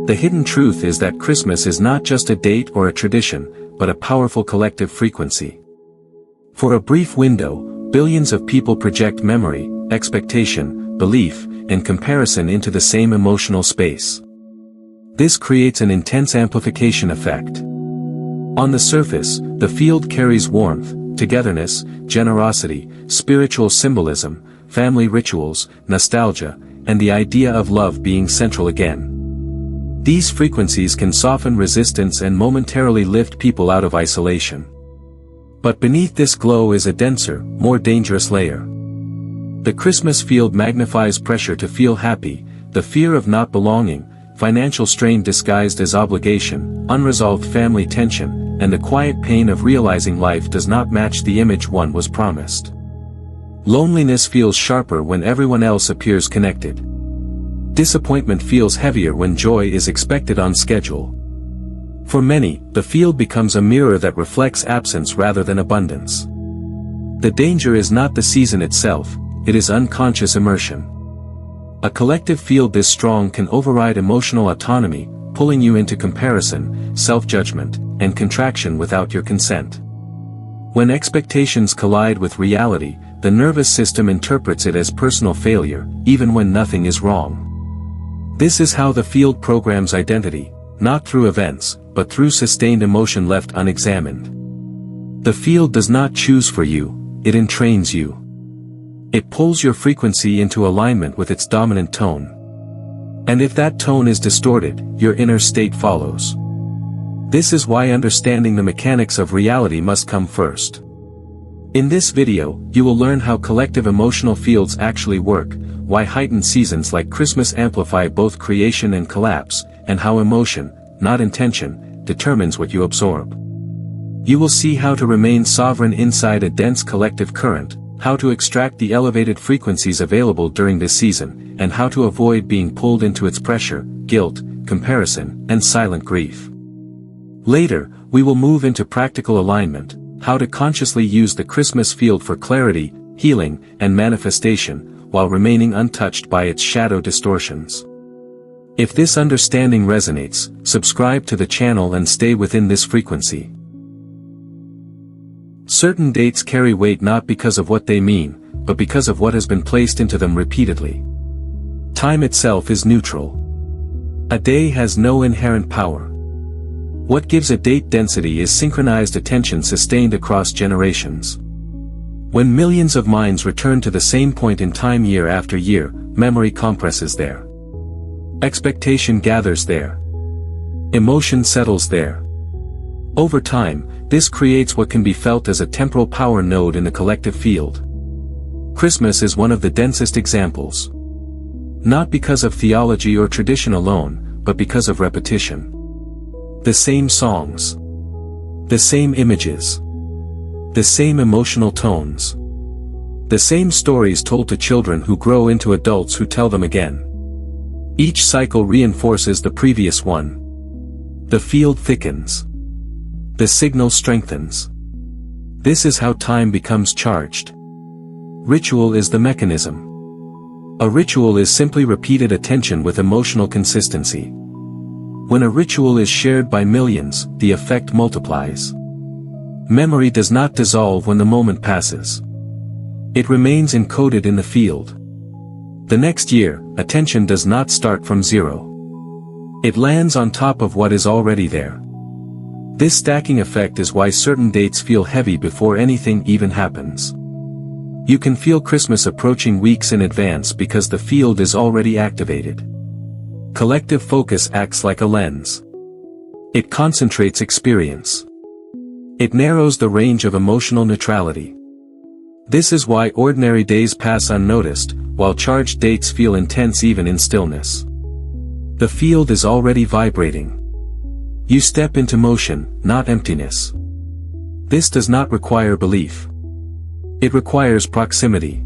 The hidden truth is that Christmas is not just a date or a tradition, but a powerful collective frequency. For a brief window, billions of people project memory, expectation, belief, and comparison into the same emotional space. This creates an intense amplification effect. On the surface, the field carries warmth, togetherness, generosity, spiritual symbolism, family rituals, nostalgia, and the idea of love being central again. These frequencies can soften resistance and momentarily lift people out of isolation. But beneath this glow is a denser, more dangerous layer. The Christmas field magnifies pressure to feel happy, the fear of not belonging, financial strain disguised as obligation, unresolved family tension, and the quiet pain of realizing life does not match the image one was promised. Loneliness feels sharper when everyone else appears connected. Disappointment feels heavier when joy is expected on schedule. For many, the field becomes a mirror that reflects absence rather than abundance. The danger is not the season itself, it is unconscious immersion. A collective field this strong can override emotional autonomy, pulling you into comparison, self-judgment, and contraction without your consent. When expectations collide with reality, the nervous system interprets it as personal failure, even when nothing is wrong. This is how the field programs identity, not through events, but through sustained emotion left unexamined. The field does not choose for you, it entrains you. It pulls your frequency into alignment with its dominant tone. And if that tone is distorted, your inner state follows. This is why understanding the mechanics of reality must come first. In this video, you will learn how collective emotional fields actually work, why heightened seasons like Christmas amplify both creation and collapse, and how emotion, not intention, determines what you absorb. You will see how to remain sovereign inside a dense collective current, how to extract the elevated frequencies available during this season, and how to avoid being pulled into its pressure, guilt, comparison, and silent grief. Later, we will move into practical alignment, how to consciously use the Christmas field for clarity, healing, and manifestation, while remaining untouched by its shadow distortions. If this understanding resonates, subscribe to the channel and stay within this frequency. Certain dates carry weight not because of what they mean, but because of what has been placed into them repeatedly. Time itself is neutral. A day has no inherent power. What gives a date density is synchronized attention sustained across generations. When millions of minds return to the same point in time year after year, memory compresses there. Expectation gathers there. Emotion settles there. Over time, this creates what can be felt as a temporal power node in the collective field. Christmas is one of the densest examples. Not because of theology or tradition alone, but because of repetition. The same songs. The same images. The same emotional tones. The same stories told to children who grow into adults who tell them again. Each cycle reinforces the previous one. The field thickens. The signal strengthens. This is how time becomes charged. Ritual is the mechanism. A ritual is simply repeated attention with emotional consistency. When a ritual is shared by millions, the effect multiplies. Memory does not dissolve when the moment passes. It remains encoded in the field. The next year, attention does not start from zero. It lands on top of what is already there. This stacking effect is why certain dates feel heavy before anything even happens. You can feel Christmas approaching weeks in advance because the field is already activated. Collective focus acts like a lens. It concentrates experience. It narrows the range of emotional neutrality. This is why ordinary days pass unnoticed, while charged dates feel intense even in stillness. The field is already vibrating. You step into motion, not emptiness. This does not require belief. It requires proximity.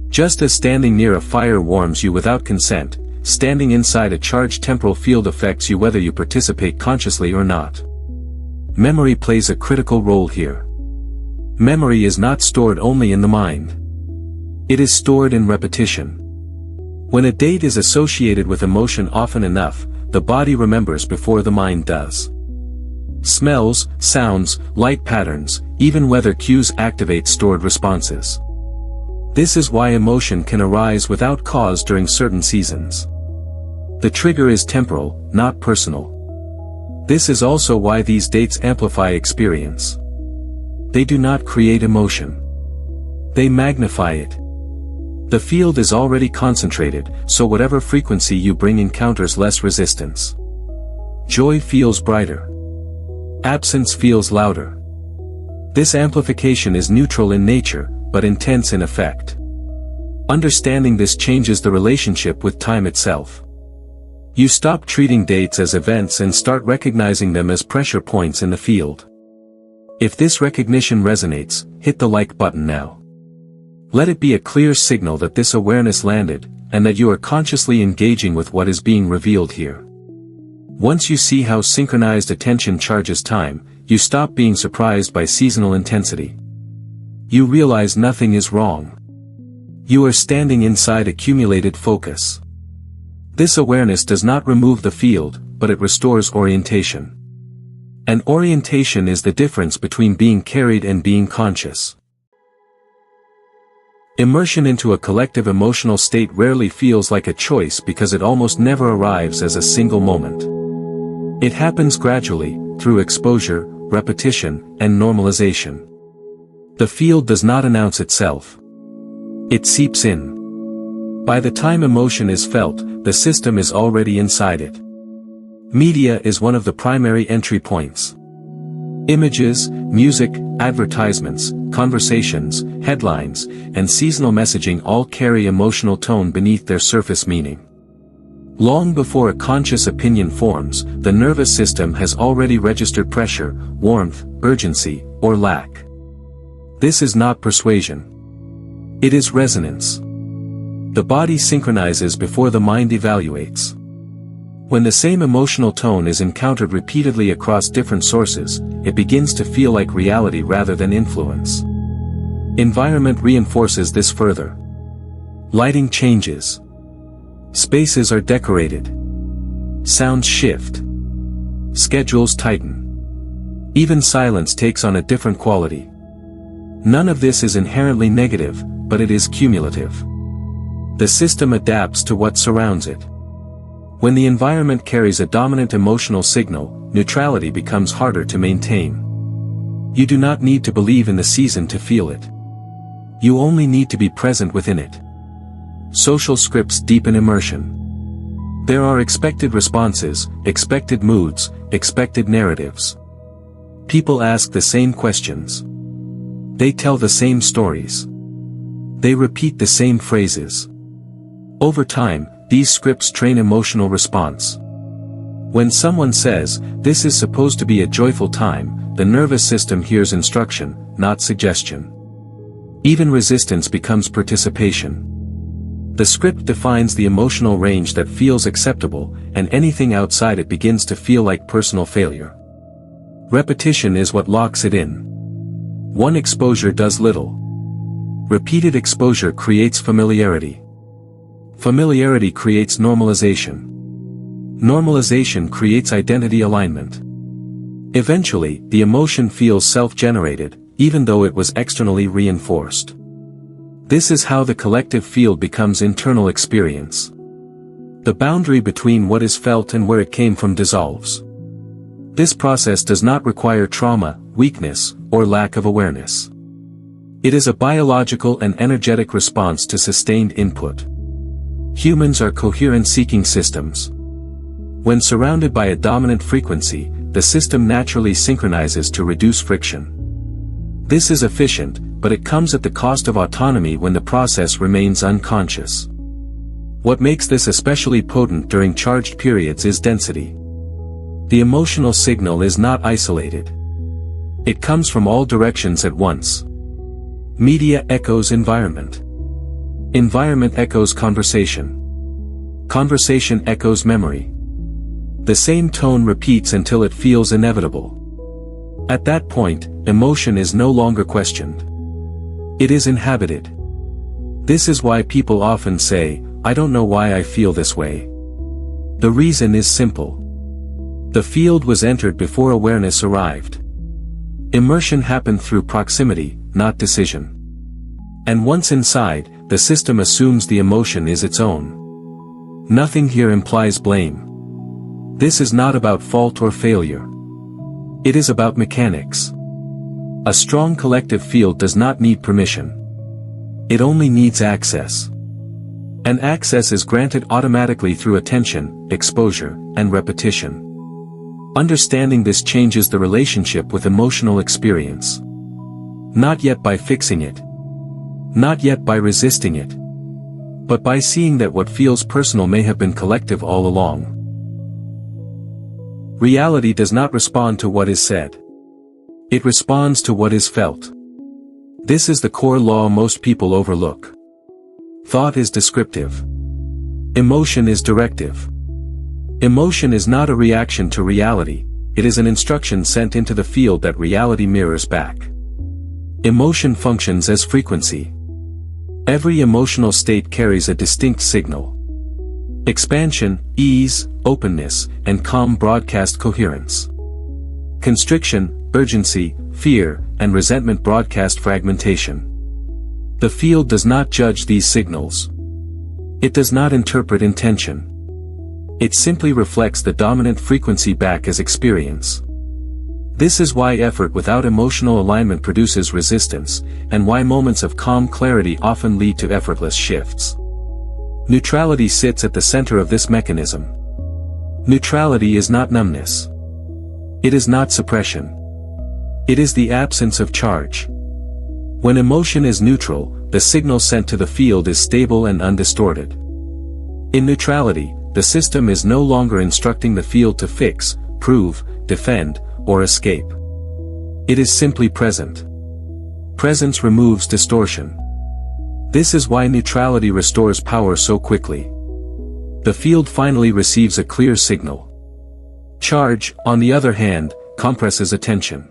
Just as standing near a fire warms you without consent, standing inside a charged temporal field affects you whether you participate consciously or not. Memory plays a critical role here. Memory is not stored only in the mind. It is stored in repetition. When a date is associated with emotion often enough, the body remembers before the mind does. Smells, sounds, light patterns, even weather cues activate stored responses. This is why emotion can arise without cause during certain seasons. The trigger is temporal, not personal. This is also why these dates amplify experience. They do not create emotion. They magnify it. The field is already concentrated, so whatever frequency you bring encounters less resistance. Joy feels brighter. Absence feels louder. This amplification is neutral in nature, but intense in effect. Understanding this changes the relationship with time itself. You stop treating dates as events and start recognizing them as pressure points in the field. If this recognition resonates, hit the like button now. Let it be a clear signal that this awareness landed, and that you are consciously engaging with what is being revealed here. Once you see how synchronized attention charges time, you stop being surprised by seasonal intensity. You realize nothing is wrong. You are standing inside accumulated focus. This awareness does not remove the field, but it restores orientation. And orientation is the difference between being carried and being conscious. Immersion into a collective emotional state rarely feels like a choice because it almost never arrives as a single moment. It happens gradually, through exposure, repetition, and normalization. The field does not announce itself. It seeps in. By the time emotion is felt, the system is already inside it. Media is one of the primary entry points. Images, music, advertisements, conversations, headlines, and seasonal messaging all carry emotional tone beneath their surface meaning. Long before a conscious opinion forms, the nervous system has already registered pressure, warmth, urgency, or lack. This is not persuasion. It is resonance. The body synchronizes before the mind evaluates. When the same emotional tone is encountered repeatedly across different sources, it begins to feel like reality rather than influence. Environment reinforces this further. Lighting changes. Spaces are decorated. Sounds shift. Schedules tighten. Even silence takes on a different quality. None of this is inherently negative, but it is cumulative. The system adapts to what surrounds it. When the environment carries a dominant emotional signal, neutrality becomes harder to maintain. You do not need to believe in the season to feel it. You only need to be present within it. Social scripts deepen immersion. There are expected responses, expected moods, expected narratives. People ask the same questions. They tell the same stories. They repeat the same phrases. Over time, these scripts train emotional response. When someone says, "This is supposed to be a joyful time," the nervous system hears instruction, not suggestion. Even resistance becomes participation. The script defines the emotional range that feels acceptable, and anything outside it begins to feel like personal failure. Repetition is what locks it in. One exposure does little. Repeated exposure creates familiarity. Familiarity creates normalization. Normalization creates identity alignment. Eventually, the emotion feels self-generated, even though it was externally reinforced. This is how the collective field becomes internal experience. The boundary between what is felt and where it came from dissolves. This process does not require trauma, weakness, or lack of awareness. It is a biological and energetic response to sustained input. Humans are coherence-seeking systems. When surrounded by a dominant frequency, the system naturally synchronizes to reduce friction. This is efficient, but it comes at the cost of autonomy when the process remains unconscious. What makes this especially potent during charged periods is density. The emotional signal is not isolated. It comes from all directions at once. Media echoes environment. Environment echoes conversation. Conversation echoes memory. The same tone repeats until it feels inevitable. At that point, emotion is no longer questioned. It is inhabited. This is why people often say, "I don't know why I feel this way." The reason is simple. The field was entered before awareness arrived. Immersion happened through proximity, not decision. And once inside, the system assumes the emotion is its own. Nothing here implies blame. This is not about fault or failure. It is about mechanics. A strong collective field does not need permission. It only needs access. And access is granted automatically through attention, exposure, and repetition. Understanding this changes the relationship with emotional experience. Not yet by fixing it. Not yet by resisting it. But by seeing that what feels personal may have been collective all along. Reality does not respond to what is said. It responds to what is felt. This is the core law most people overlook. Thought is descriptive. Emotion is directive. Emotion is not a reaction to reality, it is an instruction sent into the field that reality mirrors back. Emotion functions as frequency. Every emotional state carries a distinct signal. Expansion, ease, openness, and calm broadcast coherence. Constriction, urgency, fear, and resentment broadcast fragmentation. The field does not judge these signals. It does not interpret intention. It simply reflects the dominant frequency back as experience. This is why effort without emotional alignment produces resistance, and why moments of calm clarity often lead to effortless shifts. Neutrality sits at the center of this mechanism. Neutrality is not numbness. It is not suppression. It is the absence of charge. When emotion is neutral, the signal sent to the field is stable and undistorted. In neutrality, the system is no longer instructing the field to fix, prove, defend, or escape. It is simply present. Presence removes distortion. This is why neutrality restores power so quickly. The field finally receives a clear signal. Charge, on the other hand, compresses attention.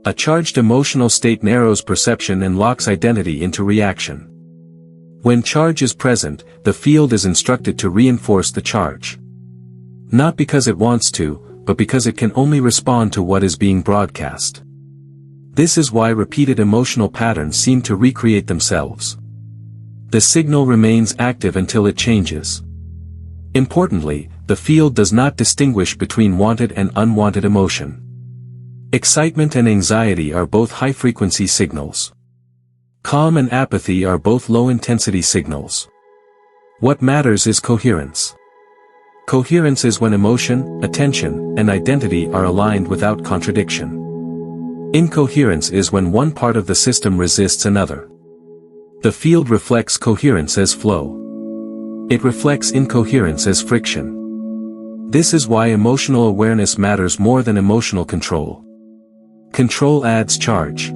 A charged emotional state narrows perception and locks identity into reaction. When charge is present, the field is instructed to reinforce the charge. Not because it wants to, but because it can only respond to what is being broadcast. This is why repeated emotional patterns seem to recreate themselves. The signal remains active until it changes. Importantly, the field does not distinguish between wanted and unwanted emotion. Excitement and anxiety are both high-frequency signals. Calm and apathy are both low-intensity signals. What matters is coherence. Coherence is when emotion, attention, and identity are aligned without contradiction. Incoherence is when one part of the system resists another. The field reflects coherence as flow. It reflects incoherence as friction. This is why emotional awareness matters more than emotional control. Control adds charge.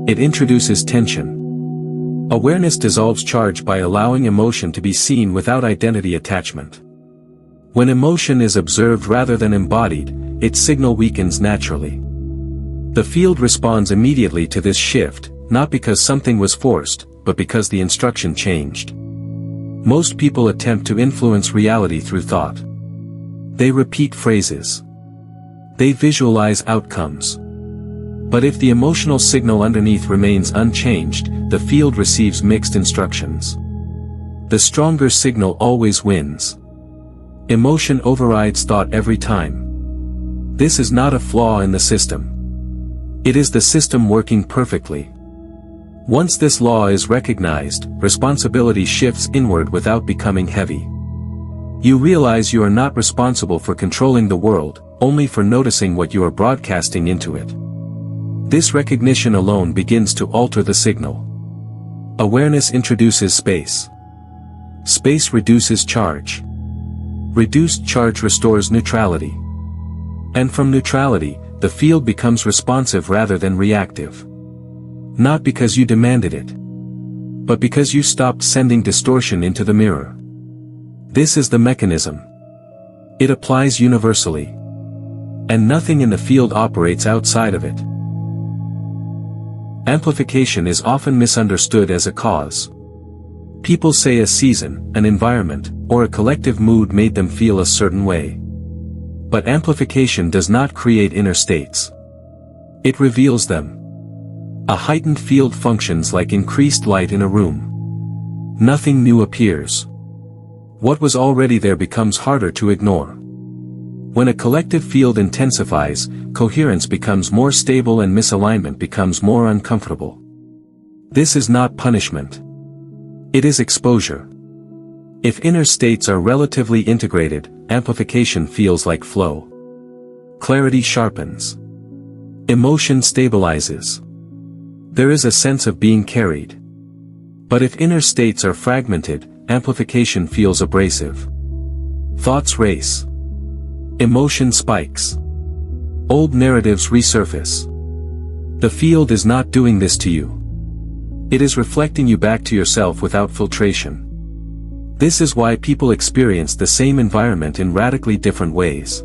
It introduces tension. Awareness dissolves charge by allowing emotion to be seen without identity attachment. When emotion is observed rather than embodied, its signal weakens naturally. The field responds immediately to this shift, not because something was forced, but because the instruction changed. Most people attempt to influence reality through thought. They repeat phrases. They visualize outcomes. But if the emotional signal underneath remains unchanged, the field receives mixed instructions. The stronger signal always wins. Emotion overrides thought every time. This is not a flaw in the system. It is the system working perfectly. Once this law is recognized, responsibility shifts inward without becoming heavy. You realize you are not responsible for controlling the world, only for noticing what you are broadcasting into it. This recognition alone begins to alter the signal. Awareness introduces space. Space reduces charge. Reduced charge restores neutrality. And from neutrality, the field becomes responsive rather than reactive. Not because you demanded it, but because you stopped sending distortion into the mirror. This is the mechanism. It applies universally. And nothing in the field operates outside of it. Amplification is often misunderstood as a cause. People say a season, an environment, or a collective mood made them feel a certain way. But amplification does not create inner states. It reveals them. A heightened field functions like increased light in a room. Nothing new appears. What was already there becomes harder to ignore. When a collective field intensifies, coherence becomes more stable and misalignment becomes more uncomfortable. This is not punishment. It is exposure. If inner states are relatively integrated, amplification feels like flow. Clarity sharpens. Emotion stabilizes. There is a sense of being carried. But if inner states are fragmented, amplification feels abrasive. Thoughts race. Emotion spikes. Old narratives resurface. The field is not doing this to you. It is reflecting you back to yourself without filtration. This is why people experience the same environment in radically different ways.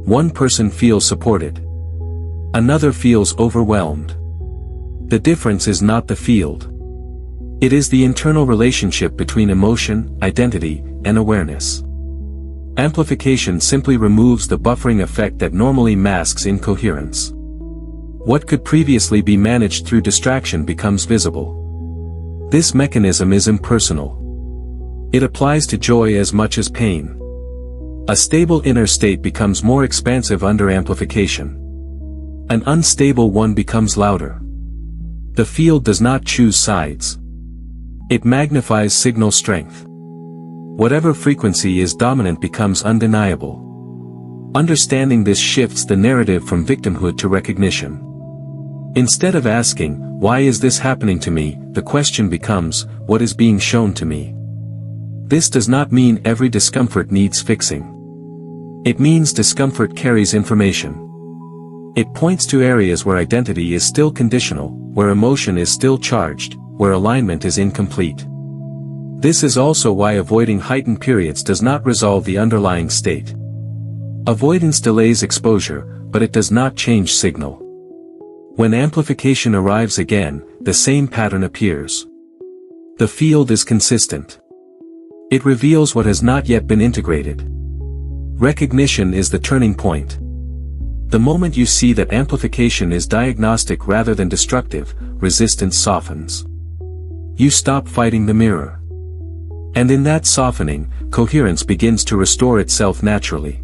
One person feels supported. Another feels overwhelmed. The difference is not the field. It is the internal relationship between emotion, identity, and awareness. Amplification simply removes the buffering effect that normally masks incoherence. What could previously be managed through distraction becomes visible. This mechanism is impersonal. It applies to joy as much as pain. A stable inner state becomes more expansive under amplification. An unstable one becomes louder. The field does not choose sides. It magnifies signal strength. Whatever frequency is dominant becomes undeniable. Understanding this shifts the narrative from victimhood to recognition. Instead of asking, "Why is this happening to me?" the question becomes, "What is being shown to me?" This does not mean every discomfort needs fixing. It means discomfort carries information. It points to areas where identity is still conditional, where emotion is still charged, where alignment is incomplete. This is also why avoiding heightened periods does not resolve the underlying state. Avoidance delays exposure, but it does not change signal. When amplification arrives again, the same pattern appears. The field is consistent. It reveals what has not yet been integrated. Recognition is the turning point. The moment you see that amplification is diagnostic rather than destructive, resistance softens. You stop fighting the mirror. And in that softening, coherence begins to restore itself naturally.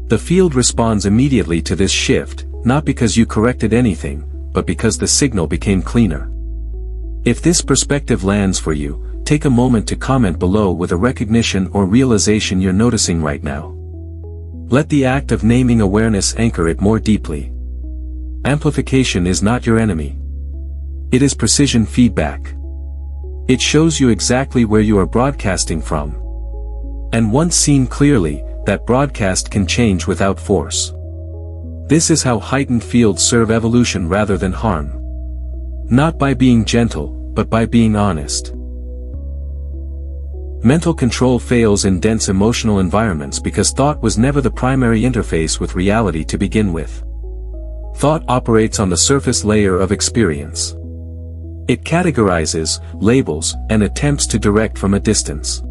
The field responds immediately to this shift, not because you corrected anything, but because the signal became cleaner. If this perspective lands for you, take a moment to comment below with a recognition or realization you're noticing right now. Let the act of naming awareness anchor it more deeply. Amplification is not your enemy. It is precision feedback. It shows you exactly where you are broadcasting from. And once seen clearly, that broadcast can change without force. This is how heightened fields serve evolution rather than harm. Not by being gentle, but by being honest. Mental control fails in dense emotional environments because thought was never the primary interface with reality to begin with. Thought operates on the surface layer of experience. It categorizes, labels, and attempts to direct from a distance.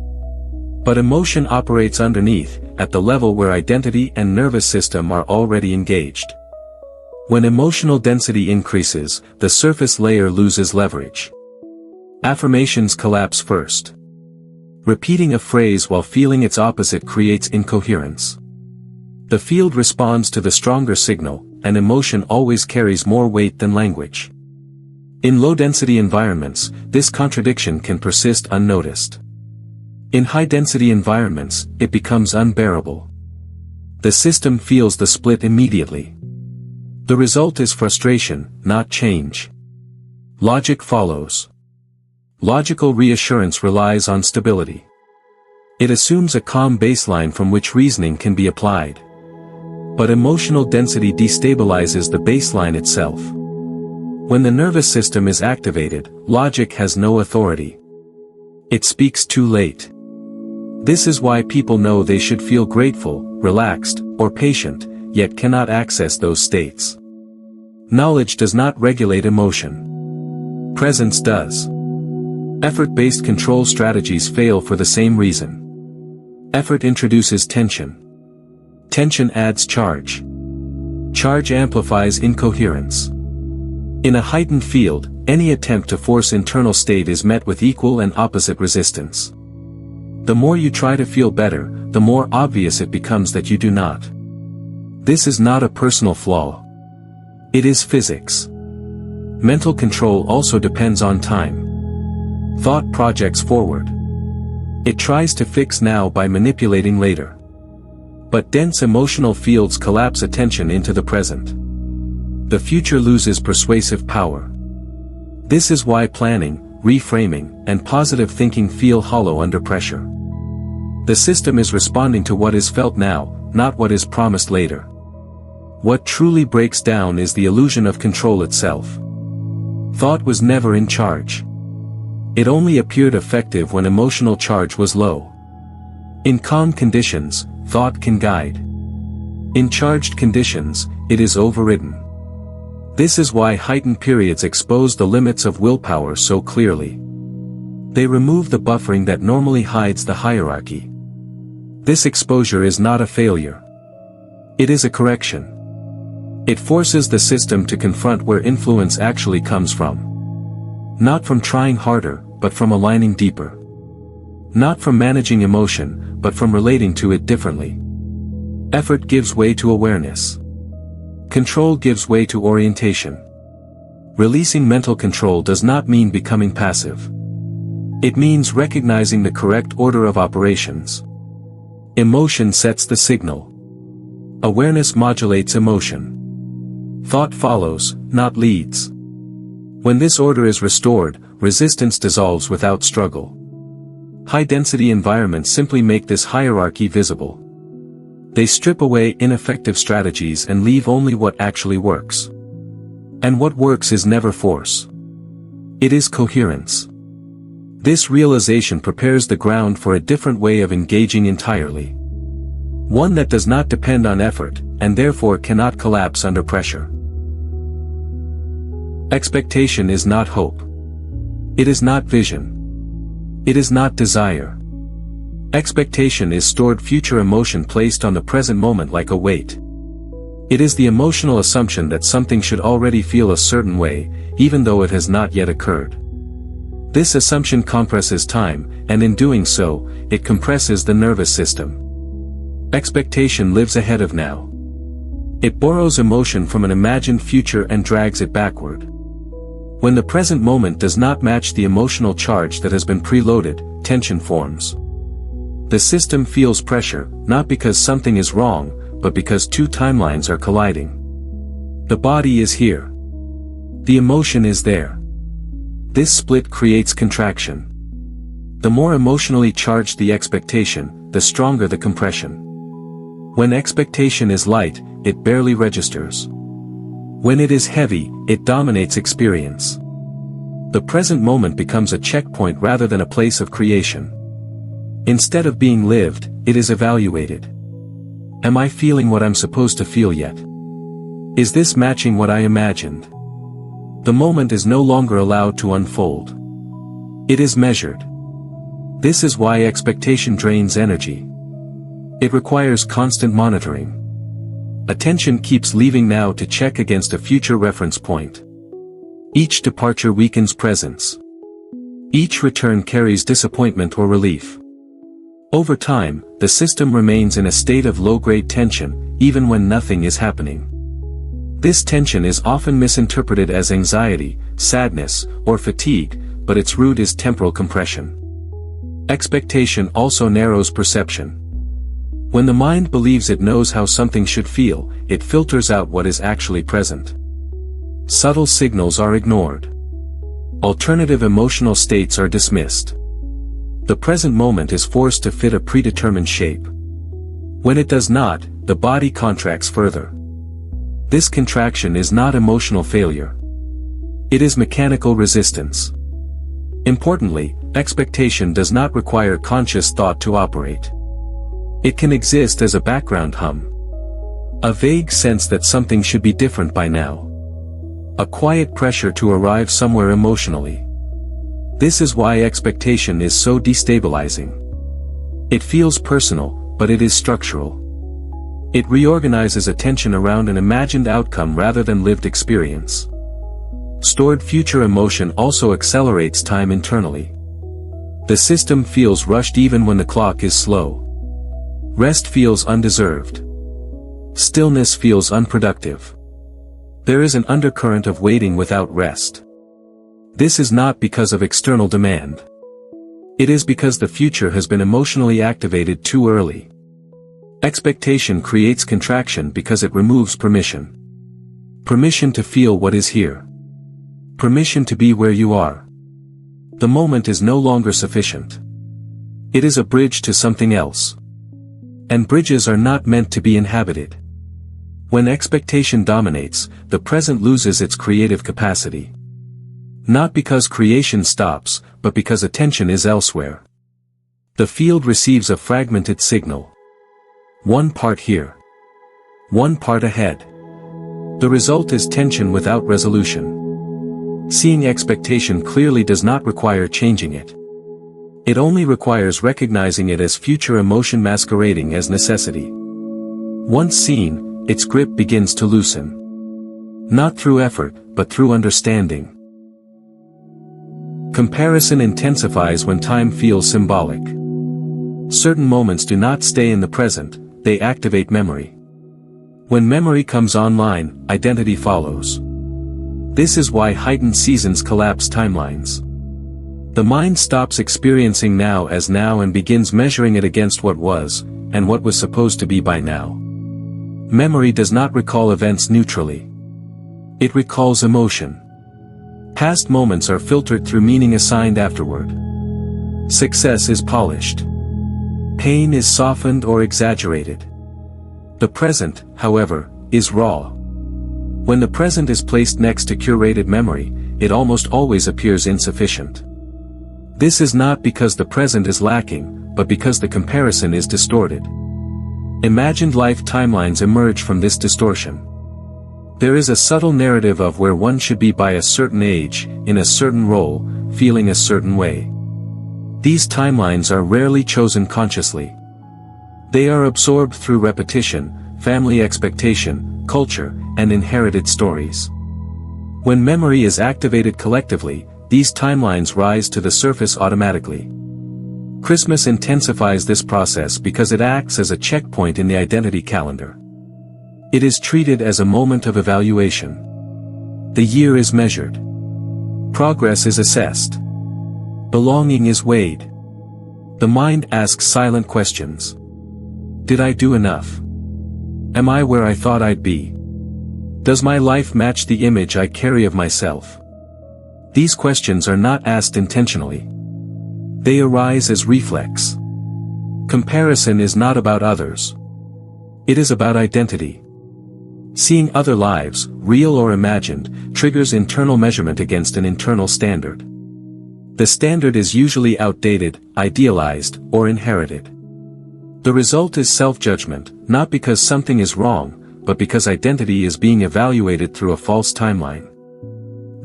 But emotion operates underneath, at the level where identity and nervous system are already engaged. When emotional density increases, the surface layer loses leverage. Affirmations collapse first. Repeating a phrase while feeling its opposite creates incoherence. The field responds to the stronger signal, and emotion always carries more weight than language. In low-density environments, this contradiction can persist unnoticed. In high-density environments, it becomes unbearable. The system feels the split immediately. The result is frustration, not change. Logic follows. Logical reassurance relies on stability. It assumes a calm baseline from which reasoning can be applied. But emotional density destabilizes the baseline itself. When the nervous system is activated, logic has no authority. It speaks too late. This is why people know they should feel grateful, relaxed, or patient, yet cannot access those states. Knowledge does not regulate emotion. Presence does. Effort-based control strategies fail for the same reason. Effort introduces tension. Tension adds charge. Charge amplifies incoherence. In a heightened field, any attempt to force internal state is met with equal and opposite resistance. The more you try to feel better, the more obvious it becomes that you do not. This is not a personal flaw. It is physics. Mental control also depends on time. Thought projects forward. It tries to fix now by manipulating later. But dense emotional fields collapse attention into the present. The future loses persuasive power. This is why planning, reframing, and positive thinking feel hollow under pressure. The system is responding to what is felt now, not what is promised later. What truly breaks down is the illusion of control itself. Thought was never in charge. It only appeared effective when emotional charge was low. In calm conditions, thought can guide. In charged conditions, it is overridden. This is why heightened periods expose the limits of willpower so clearly. They remove the buffering that normally hides the hierarchy. This exposure is not a failure. It is a correction. It forces the system to confront where influence actually comes from. Not from trying harder, but from aligning deeper. Not from managing emotion, but from relating to it differently. Effort gives way to awareness. Control gives way to orientation. Releasing mental control does not mean becoming passive. It means recognizing the correct order of operations. Emotion sets the signal. Awareness modulates emotion. Thought follows, not leads. When this order is restored, resistance dissolves without struggle. High-density environments simply make this hierarchy visible. They strip away ineffective strategies and leave only what actually works. And what works is never force. It is coherence. This realization prepares the ground for a different way of engaging entirely. One that does not depend on effort, and therefore cannot collapse under pressure. Expectation is not hope. It is not vision. It is not desire. Expectation is stored future emotion placed on the present moment like a weight. It is the emotional assumption that something should already feel a certain way, even though it has not yet occurred. This assumption compresses time, and in doing so, it compresses the nervous system. Expectation lives ahead of now. It borrows emotion from an imagined future and drags it backward. When the present moment does not match the emotional charge that has been preloaded, tension forms. The system feels pressure, not because something is wrong, but because two timelines are colliding. The body is here. The emotion is there. This split creates contraction. The more emotionally charged the expectation, the stronger the compression. When expectation is light, it barely registers. When it is heavy, it dominates experience. The present moment becomes a checkpoint rather than a place of creation. Instead of being lived, it is evaluated. Am I feeling what I'm supposed to feel yet? Is this matching what I imagined? The moment is no longer allowed to unfold. It is measured. This is why expectation drains energy. It requires constant monitoring. Attention keeps leaving now to check against a future reference point. Each departure weakens presence. Each return carries disappointment or relief. Over time, the system remains in a state of low-grade tension, even when nothing is happening. This tension is often misinterpreted as anxiety, sadness, or fatigue, but its root is temporal compression. Expectation also narrows perception. When the mind believes it knows how something should feel, it filters out what is actually present. Subtle signals are ignored. Alternative emotional states are dismissed. The present moment is forced to fit a predetermined shape. When it does not, the body contracts further. This contraction is not emotional failure. It is mechanical resistance. Importantly, expectation does not require conscious thought to operate. It can exist as a background hum. A vague sense that something should be different by now. A quiet pressure to arrive somewhere emotionally. This is why expectation is so destabilizing. It feels personal, but it is structural. It reorganizes attention around an imagined outcome rather than lived experience. Stored future emotion also accelerates time internally. The system feels rushed even when the clock is slow. Rest feels undeserved. Stillness feels unproductive. There is an undercurrent of waiting without rest. This is not because of external demand. It is because the future has been emotionally activated too early. Expectation creates contraction because it removes permission. Permission to feel what is here. Permission to be where you are. The moment is no longer sufficient. It is a bridge to something else. And bridges are not meant to be inhabited. When expectation dominates, the present loses its creative capacity. Not because creation stops, but because attention is elsewhere. The field receives a fragmented signal. One part here. One part ahead. The result is tension without resolution. Seeing expectation clearly does not require changing it. It only requires recognizing it as future emotion masquerading as necessity. Once seen, its grip begins to loosen. Not through effort, but through understanding. Comparison intensifies when time feels symbolic. Certain moments do not stay in the present, they activate memory. When memory comes online, identity follows. This is why heightened seasons collapse timelines. The mind stops experiencing now as now and begins measuring it against what was, and what was supposed to be by now. Memory does not recall events neutrally. It recalls emotion. Past moments are filtered through meaning assigned afterward. Success is polished. Pain is softened or exaggerated. The present, however, is raw. When the present is placed next to curated memory, it almost always appears insufficient. This is not because the present is lacking, but because the comparison is distorted. Imagined life timelines emerge from this distortion. There is a subtle narrative of where one should be by a certain age, in a certain role, feeling a certain way. These timelines are rarely chosen consciously. They are absorbed through repetition, family expectation, culture, and inherited stories. When memory is activated collectively, these timelines rise to the surface automatically. Christmas intensifies this process because it acts as a checkpoint in the identity calendar. It is treated as a moment of evaluation. The year is measured. Progress is assessed. Belonging is weighed. The mind asks silent questions. Did I do enough? Am I where I thought I'd be? Does my life match the image I carry of myself? These questions are not asked intentionally. They arise as reflex. Comparison is not about others. It is about identity. Seeing other lives, real or imagined, triggers internal measurement against an internal standard. The standard is usually outdated, idealized, or inherited. The result is self-judgment, not because something is wrong, but because identity is being evaluated through a false timeline.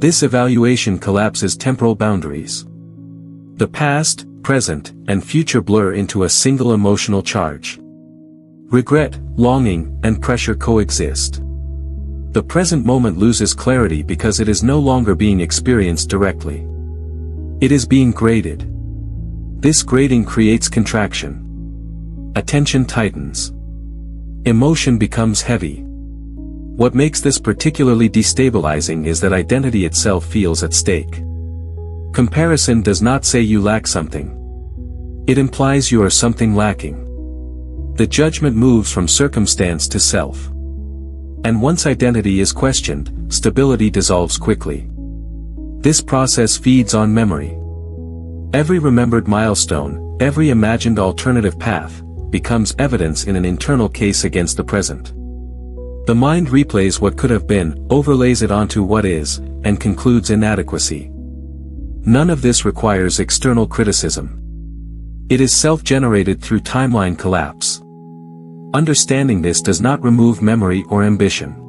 This evaluation collapses temporal boundaries. The past, present, and future blur into a single emotional charge. Regret, longing, and pressure coexist. The present moment loses clarity because it is no longer being experienced directly. It is being graded. This grading creates contraction. Attention tightens. Emotion becomes heavy. What makes this particularly destabilizing is that identity itself feels at stake. Comparison does not say you lack something. It implies you are something lacking. The judgment moves from circumstance to self. And once identity is questioned, stability dissolves quickly. This process feeds on memory. Every remembered milestone, every imagined alternative path, becomes evidence in an internal case against the present. The mind replays what could have been, overlays it onto what is, and concludes inadequacy. None of this requires external criticism. It is self-generated through timeline collapse. Understanding this does not remove memory or ambition.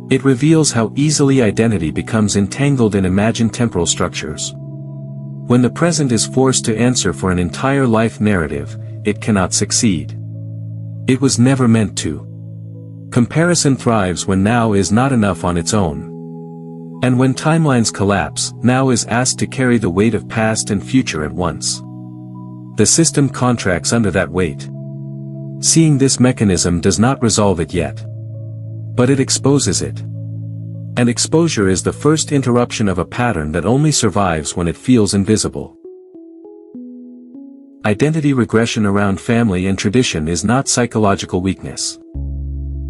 It reveals how easily identity becomes entangled in imagined temporal structures. When the present is forced to answer for an entire life narrative, it cannot succeed. It was never meant to. Comparison thrives when now is not enough on its own. And when timelines collapse, now is asked to carry the weight of past and future at once. The system contracts under that weight. Seeing this mechanism does not resolve it yet. But it exposes it. And exposure is the first interruption of a pattern that only survives when it feels invisible. Identity regression around family and tradition is not psychological weakness.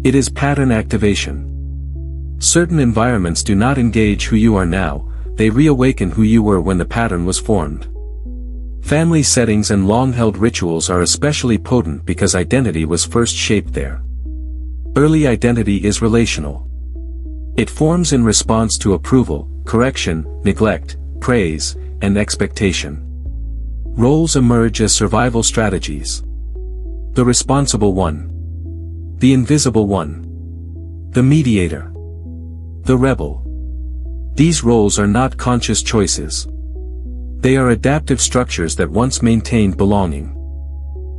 It is pattern activation. Certain environments do not engage who you are now, they reawaken who you were when the pattern was formed. Family settings and long-held rituals are especially potent because identity was first shaped there. Early identity is relational. It forms in response to approval, correction, neglect, praise, and expectation. Roles emerge as survival strategies. The responsible one. The invisible one. The mediator. The rebel. These roles are not conscious choices. They are adaptive structures that once maintained belonging.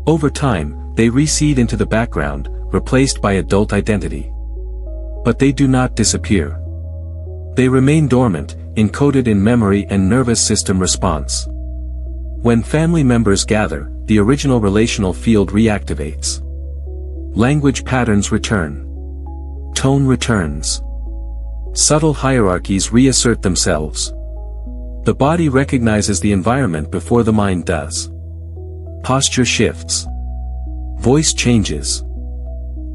Over time, they recede into the background, replaced by adult identity. But they do not disappear. They remain dormant, encoded in memory and nervous system response. When family members gather, the original relational field reactivates. Language patterns return. Tone returns. Subtle hierarchies reassert themselves. The body recognizes the environment before the mind does. Posture shifts. Voice changes.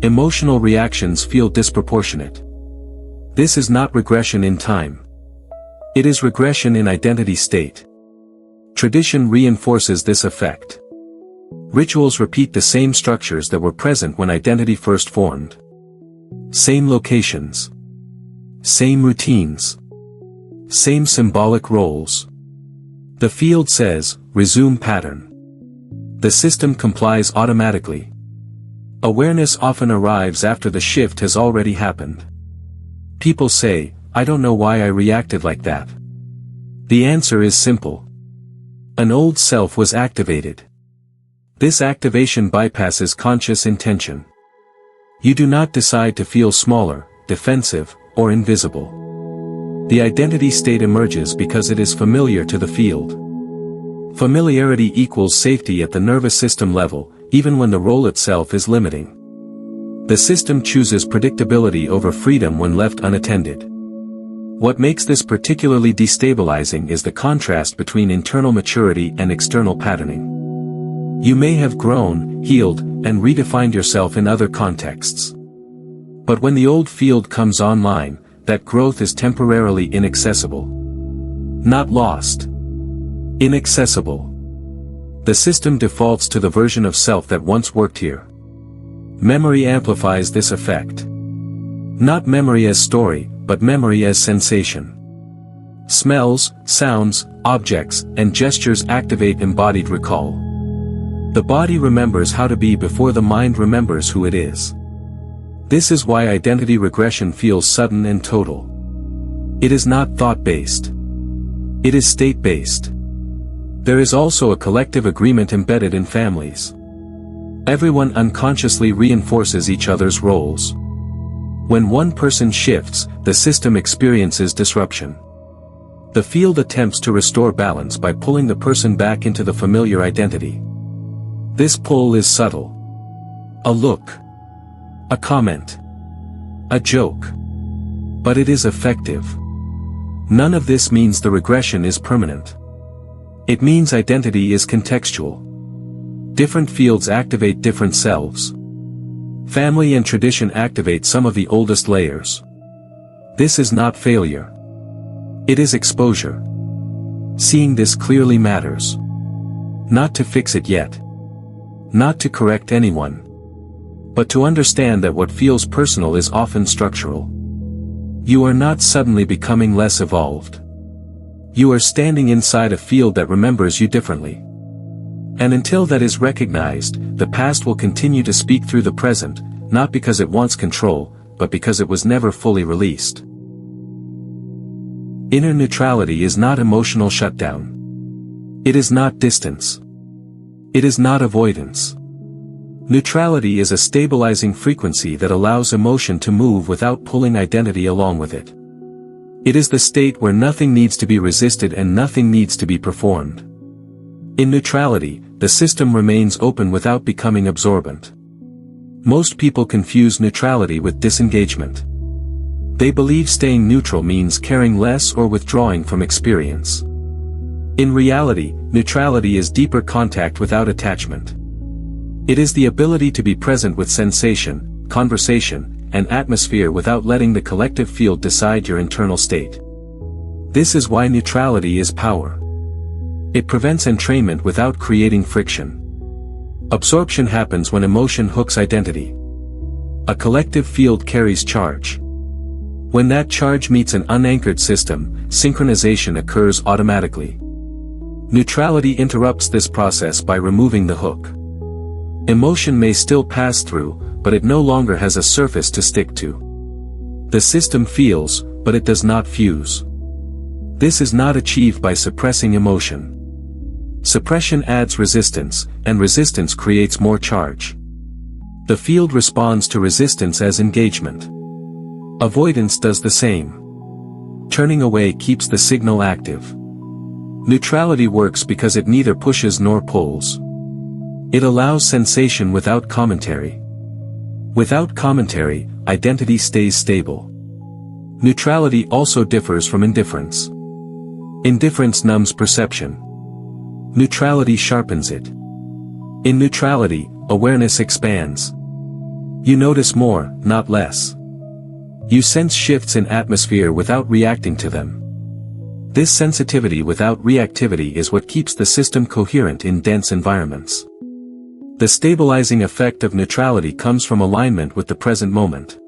Emotional reactions feel disproportionate. This is not regression in time. It is regression in identity state. Tradition reinforces this effect. Rituals repeat the same structures that were present when identity first formed. Same locations. Same routines. Same symbolic roles. The field says, resume pattern. The system complies automatically. Awareness often arrives after the shift has already happened. People say, I don't know why I reacted like that. The answer is simple. An old self was activated. This activation bypasses conscious intention. You do not decide to feel smaller, defensive, or invisible. The identity state emerges because it is familiar to the field. Familiarity equals safety at the nervous system level, even when the role itself is limiting. The system chooses predictability over freedom when left unattended. What makes this particularly destabilizing is the contrast between internal maturity and external patterning. You may have grown, healed, and redefined yourself in other contexts. But when the old field comes online, that growth is temporarily inaccessible. Not lost. Inaccessible. The system defaults to the version of self that once worked here. Memory amplifies this effect. Not memory as story, but memory as sensation. Smells, sounds, objects, and gestures activate embodied recall. The body remembers how to be before the mind remembers who it is. This is why identity regression feels sudden and total. It is not thought-based. It is state-based. There is also a collective agreement embedded in families. Everyone unconsciously reinforces each other's roles. When one person shifts, the system experiences disruption. The field attempts to restore balance by pulling the person back into the familiar identity. This pull is subtle. A look. A comment. A joke. But it is effective. None of this means the regression is permanent. It means identity is contextual. Different fields activate different selves. Family and tradition activate some of the oldest layers. This is not failure. It is exposure. Seeing this clearly matters. Not to fix it yet. Not to correct anyone. But to understand that what feels personal is often structural. You are not suddenly becoming less evolved. You are standing inside a field that remembers you differently. And until that is recognized, the past will continue to speak through the present, not because it wants control, but because it was never fully released. Inner neutrality is not emotional shutdown. It is not distance. It is not avoidance. Neutrality is a stabilizing frequency that allows emotion to move without pulling identity along with it. It is the state where nothing needs to be resisted and nothing needs to be performed. In neutrality, the system remains open without becoming absorbent. Most people confuse neutrality with disengagement. They believe staying neutral means caring less or withdrawing from experience. In reality, neutrality is deeper contact without attachment. It is the ability to be present with sensation, conversation, and atmosphere without letting the collective field decide your internal state. This is why neutrality is power. It prevents entrainment without creating friction. Absorption happens when emotion hooks identity. A collective field carries charge. When that charge meets an unanchored system, synchronization occurs automatically. Neutrality interrupts this process by removing the hook. Emotion may still pass through, but it no longer has a surface to stick to. The system feels, but it does not fuse. This is not achieved by suppressing emotion. Suppression adds resistance, and resistance creates more charge. The field responds to resistance as engagement. Avoidance does the same. Turning away keeps the signal active. Neutrality works because it neither pushes nor pulls. It allows sensation without commentary. Without commentary, identity stays stable. Neutrality also differs from indifference. Indifference numbs perception. Neutrality sharpens it. In neutrality, awareness expands. You notice more, not less. You sense shifts in atmosphere without reacting to them. This sensitivity without reactivity is what keeps the system coherent in dense environments. The stabilizing effect of neutrality comes from alignment with the present moment.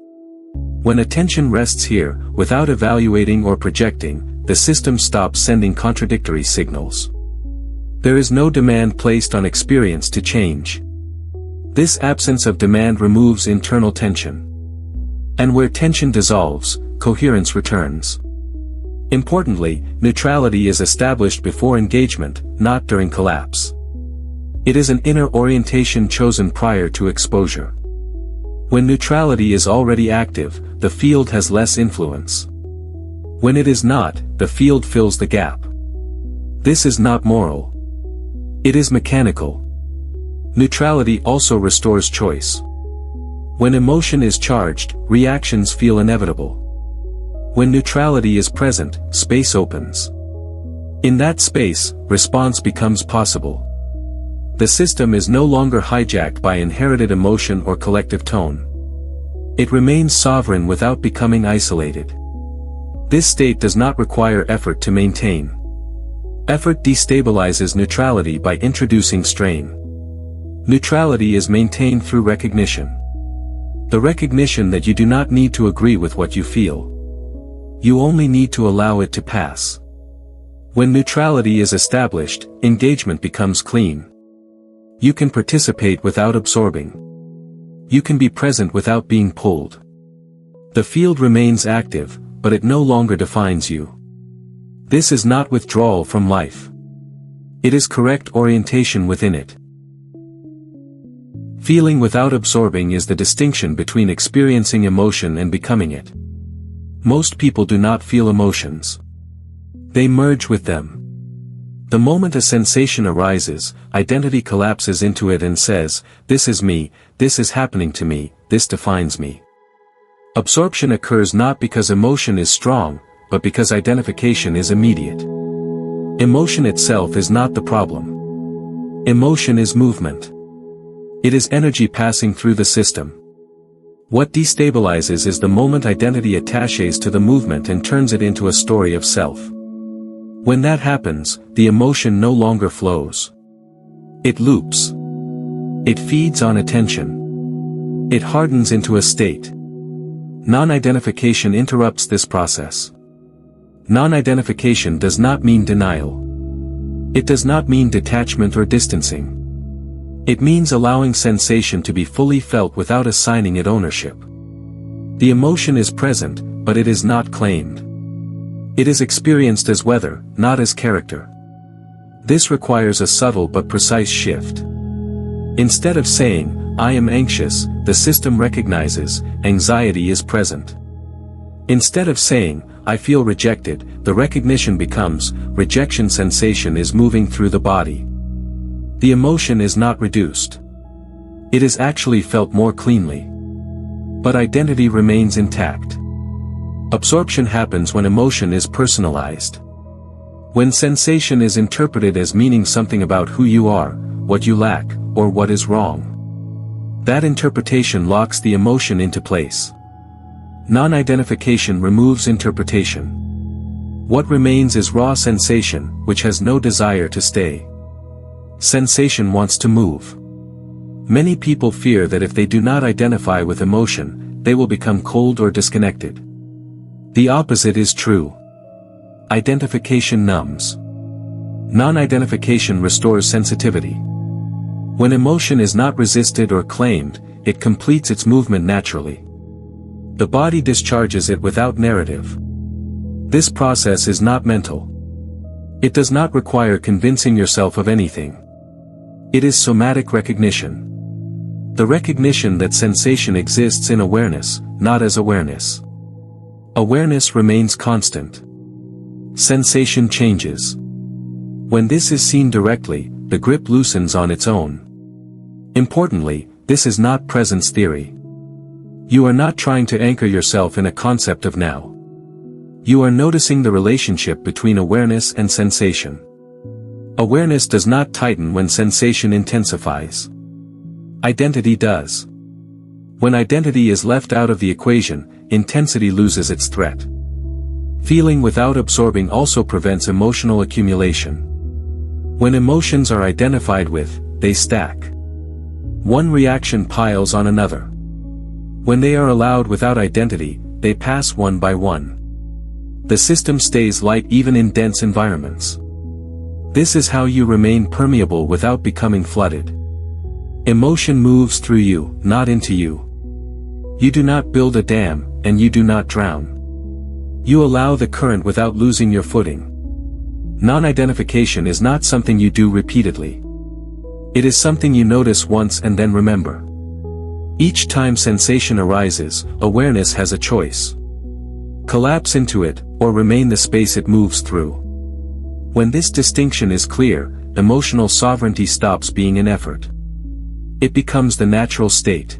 When attention rests here, without evaluating or projecting, the system stops sending contradictory signals. There is no demand placed on experience to change. This absence of demand removes internal tension. And where tension dissolves, coherence returns. Importantly, neutrality is established before engagement, not during collapse. It is an inner orientation chosen prior to exposure. When neutrality is already active, the field has less influence. When it is not, the field fills the gap. This is not moral. It is mechanical. Neutrality also restores choice. When emotion is charged, reactions feel inevitable. When neutrality is present, space opens. In that space, response becomes possible. The system is no longer hijacked by inherited emotion or collective tone. It remains sovereign without becoming isolated. This state does not require effort to maintain. Effort destabilizes neutrality by introducing strain. Neutrality is maintained through recognition. The recognition that you do not need to agree with what you feel. You only need to allow it to pass. When neutrality is established, engagement becomes clean. You can participate without absorbing. You can be present without being pulled. The field remains active, but it no longer defines you. This is not withdrawal from life. It is correct orientation within it. Feeling without absorbing is the distinction between experiencing emotion and becoming it. Most people do not feel emotions. They merge with them. The moment a sensation arises, identity collapses into it and says, "This is me, this is happening to me, this defines me." Absorption occurs not because emotion is strong, but because identification is immediate. Emotion itself is not the problem. Emotion is movement. It is energy passing through the system. What destabilizes is the moment identity attaches to the movement and turns it into a story of self. When that happens, the emotion no longer flows. It loops. It feeds on attention. It hardens into a state. Non-identification interrupts this process. Non-identification does not mean denial. It does not mean detachment or distancing. It means allowing sensation to be fully felt without assigning it ownership. The emotion is present, but it is not claimed. It is experienced as weather, not as character. This requires a subtle but precise shift. Instead of saying, "I am anxious," the system recognizes, anxiety is present. Instead of saying, "I feel rejected," the recognition becomes, rejection sensation is moving through the body. The emotion is not reduced. It is actually felt more cleanly. But identity remains intact. Absorption happens when emotion is personalized. When sensation is interpreted as meaning something about who you are, what you lack, or what is wrong. That interpretation locks the emotion into place. Non-identification removes interpretation. What remains is raw sensation, which has no desire to stay. Sensation wants to move. Many people fear that if they do not identify with emotion, they will become cold or disconnected. The opposite is true. Identification numbs. Non-identification restores sensitivity. When emotion is not resisted or claimed, it completes its movement naturally. The body discharges it without narrative. This process is not mental. It does not require convincing yourself of anything. It is somatic recognition. The recognition that sensation exists in awareness, not as awareness. Awareness remains constant. Sensation changes. When this is seen directly, the grip loosens on its own. Importantly, this is not presence theory. You are not trying to anchor yourself in a concept of now. You are noticing the relationship between awareness and sensation. Awareness does not tighten when sensation intensifies. Identity does. When identity is left out of the equation, intensity loses its threat. Feeling without absorbing also prevents emotional accumulation. When emotions are identified with, they stack. One reaction piles on another. When they are allowed without identity, they pass one by one. The system stays light even in dense environments. This is how you remain permeable without becoming flooded. Emotion moves through you, not into you. You do not build a dam, and you do not drown. You allow the current without losing your footing. Non-identification is not something you do repeatedly. It is something you notice once and then remember. Each time sensation arises, awareness has a choice. Collapse into it, or remain the space it moves through. When this distinction is clear, emotional sovereignty stops being an effort. It becomes the natural state.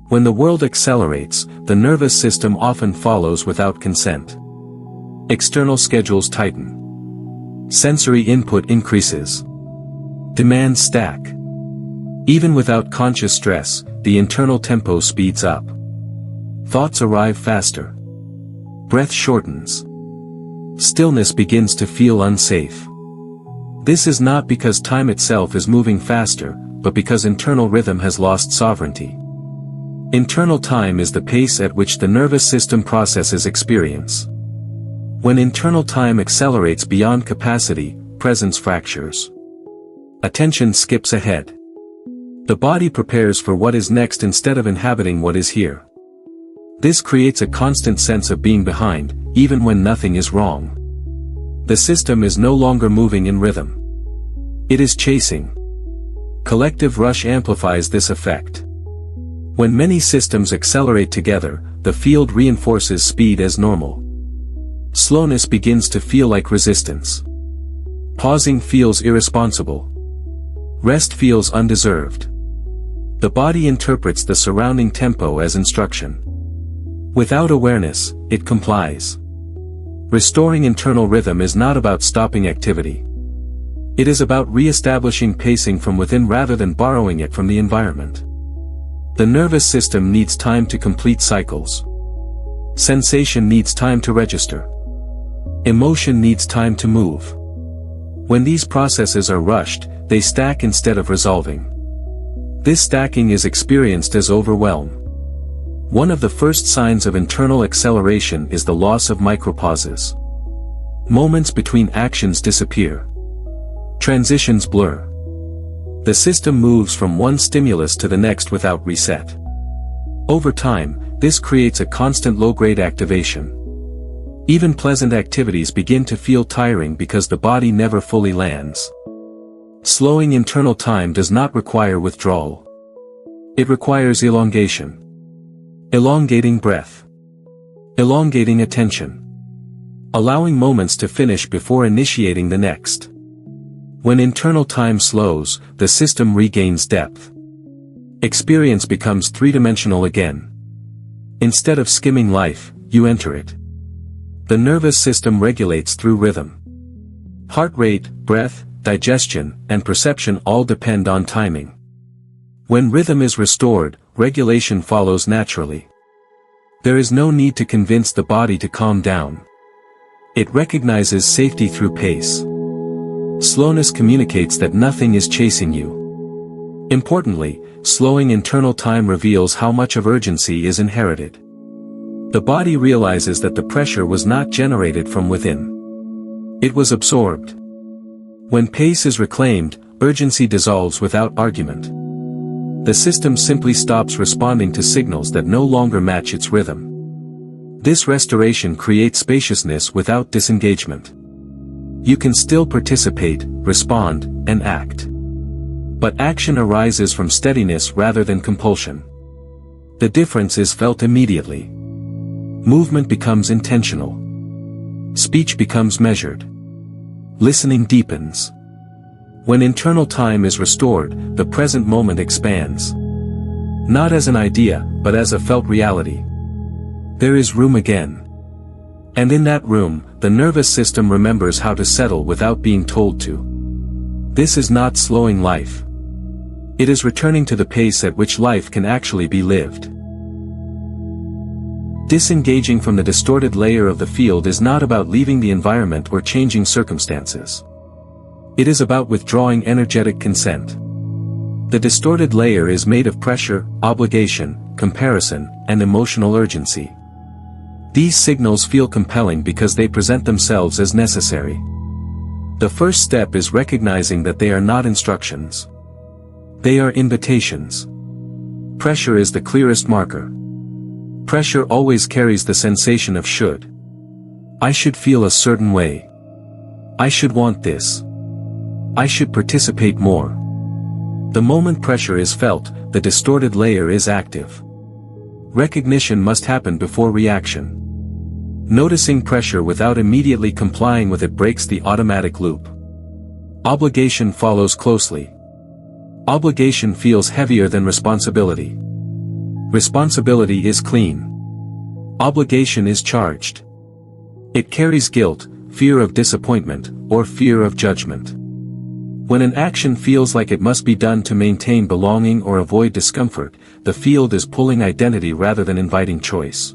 When the world accelerates, the nervous system often follows without consent. External schedules tighten. Sensory input increases. Demands stack. Even without conscious stress, the internal tempo speeds up. Thoughts arrive faster. Breath shortens. Stillness begins to feel unsafe. This is not because time itself is moving faster, but because internal rhythm has lost sovereignty. Internal time is the pace at which the nervous system processes experience. When internal time accelerates beyond capacity, presence fractures. Attention skips ahead. The body prepares for what is next instead of inhabiting what is here. This creates a constant sense of being behind, even when nothing is wrong. The system is no longer moving in rhythm. It is chasing. Collective rush amplifies this effect. When many systems accelerate together, the field reinforces speed as normal. Slowness begins to feel like resistance. Pausing feels irresponsible. Rest feels undeserved. The body interprets the surrounding tempo as instruction. Without awareness, it complies. Restoring internal rhythm is not about stopping activity. It is about re-establishing pacing from within rather than borrowing it from the environment. The nervous system needs time to complete cycles. Sensation needs time to register. Emotion needs time to move. When these processes are rushed, they stack instead of resolving. This stacking is experienced as overwhelm. One of the first signs of internal acceleration is the loss of micropauses. Moments between actions disappear. Transitions blur. The system moves from one stimulus to the next without reset. Over time, this creates a constant low-grade activation. Even pleasant activities begin to feel tiring because the body never fully lands. Slowing internal time does not require withdrawal. It requires elongation. Elongating breath. Elongating attention. Allowing moments to finish before initiating the next. When internal time slows, the system regains depth. Experience becomes three-dimensional again. Instead of skimming life, you enter it. The nervous system regulates through rhythm. Heart rate, breath, digestion, and perception all depend on timing. When rhythm is restored, regulation follows naturally. There is no need to convince the body to calm down. It recognizes safety through pace. Slowness communicates that nothing is chasing you. Importantly, slowing internal time reveals how much of urgency is inherited. The body realizes that the pressure was not generated from within. It was absorbed. When pace is reclaimed, urgency dissolves without argument. The system simply stops responding to signals that no longer match its rhythm. This restoration creates spaciousness without disengagement. You can still participate, respond, and act. But action arises from steadiness rather than compulsion. The difference is felt immediately. Movement becomes intentional. Speech becomes measured. Listening deepens. When internal time is restored, the present moment expands. Not as an idea, but as a felt reality. There is room again. And in that room, the nervous system remembers how to settle without being told to. This is not slowing life. It is returning to the pace at which life can actually be lived. Disengaging from the distorted layer of the field is not about leaving the environment or changing circumstances. It is about withdrawing energetic consent. The distorted layer is made of pressure, obligation, comparison, and emotional urgency. These signals feel compelling because they present themselves as necessary. The first step is recognizing that they are not instructions. They are invitations. Pressure is the clearest marker. Pressure always carries the sensation of should. I should feel a certain way. I should want this. I should participate more. The moment pressure is felt, the distorted layer is active. Recognition must happen before reaction. Noticing pressure without immediately complying with it breaks the automatic loop. Obligation follows closely. Obligation feels heavier than responsibility. Responsibility is clean. Obligation is charged. It carries guilt, fear of disappointment, or fear of judgment. When an action feels like it must be done to maintain belonging or avoid discomfort, the field is pulling identity rather than inviting choice.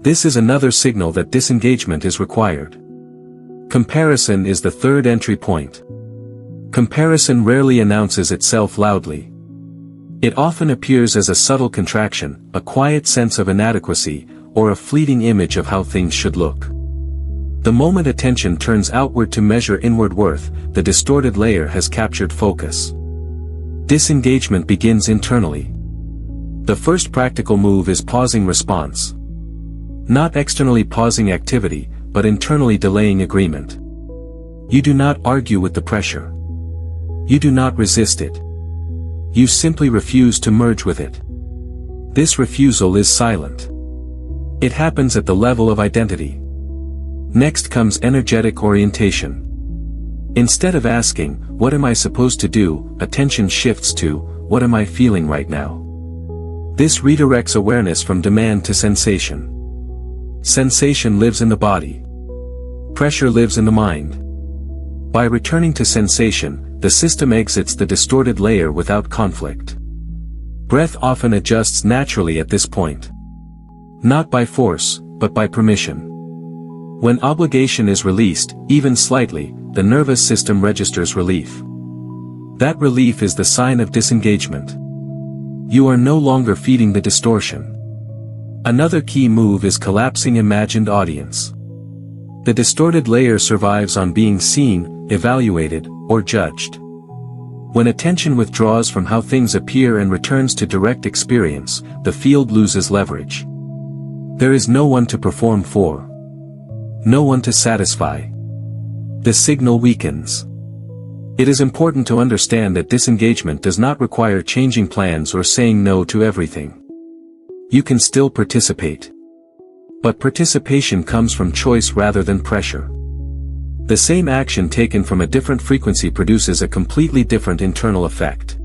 This is another signal that disengagement is required. Comparison is the third entry point. Comparison rarely announces itself loudly. It often appears as a subtle contraction, a quiet sense of inadequacy, or a fleeting image of how things should look. The moment attention turns outward to measure inward worth, the distorted layer has captured focus. Disengagement begins internally. The first practical move is pausing response. Not externally pausing activity, but internally delaying agreement. You do not argue with the pressure. You do not resist it. You simply refuse to merge with it. This refusal is silent. It happens at the level of identity. Next comes energetic orientation. Instead of asking, "What am I supposed to do?" attention shifts to, "What am I feeling right now?" This redirects awareness from demand to sensation. Sensation lives in the body. Pressure lives in the mind. By returning to sensation, the system exits the distorted layer without conflict. Breath often adjusts naturally at this point. Not by force, but by permission. When obligation is released, even slightly, the nervous system registers relief. That relief is the sign of disengagement. You are no longer feeding the distortion. Another key move is collapsing imagined audience. The distorted layer survives on being seen, evaluated, or judged. When attention withdraws from how things appear and returns to direct experience, the field loses leverage. There is no one to perform for. No one to satisfy. The signal weakens. It is important to understand that disengagement does not require changing plans or saying no to everything. You can still participate. But participation comes from choice rather than pressure. The same action taken from a different frequency produces a completely different internal effect.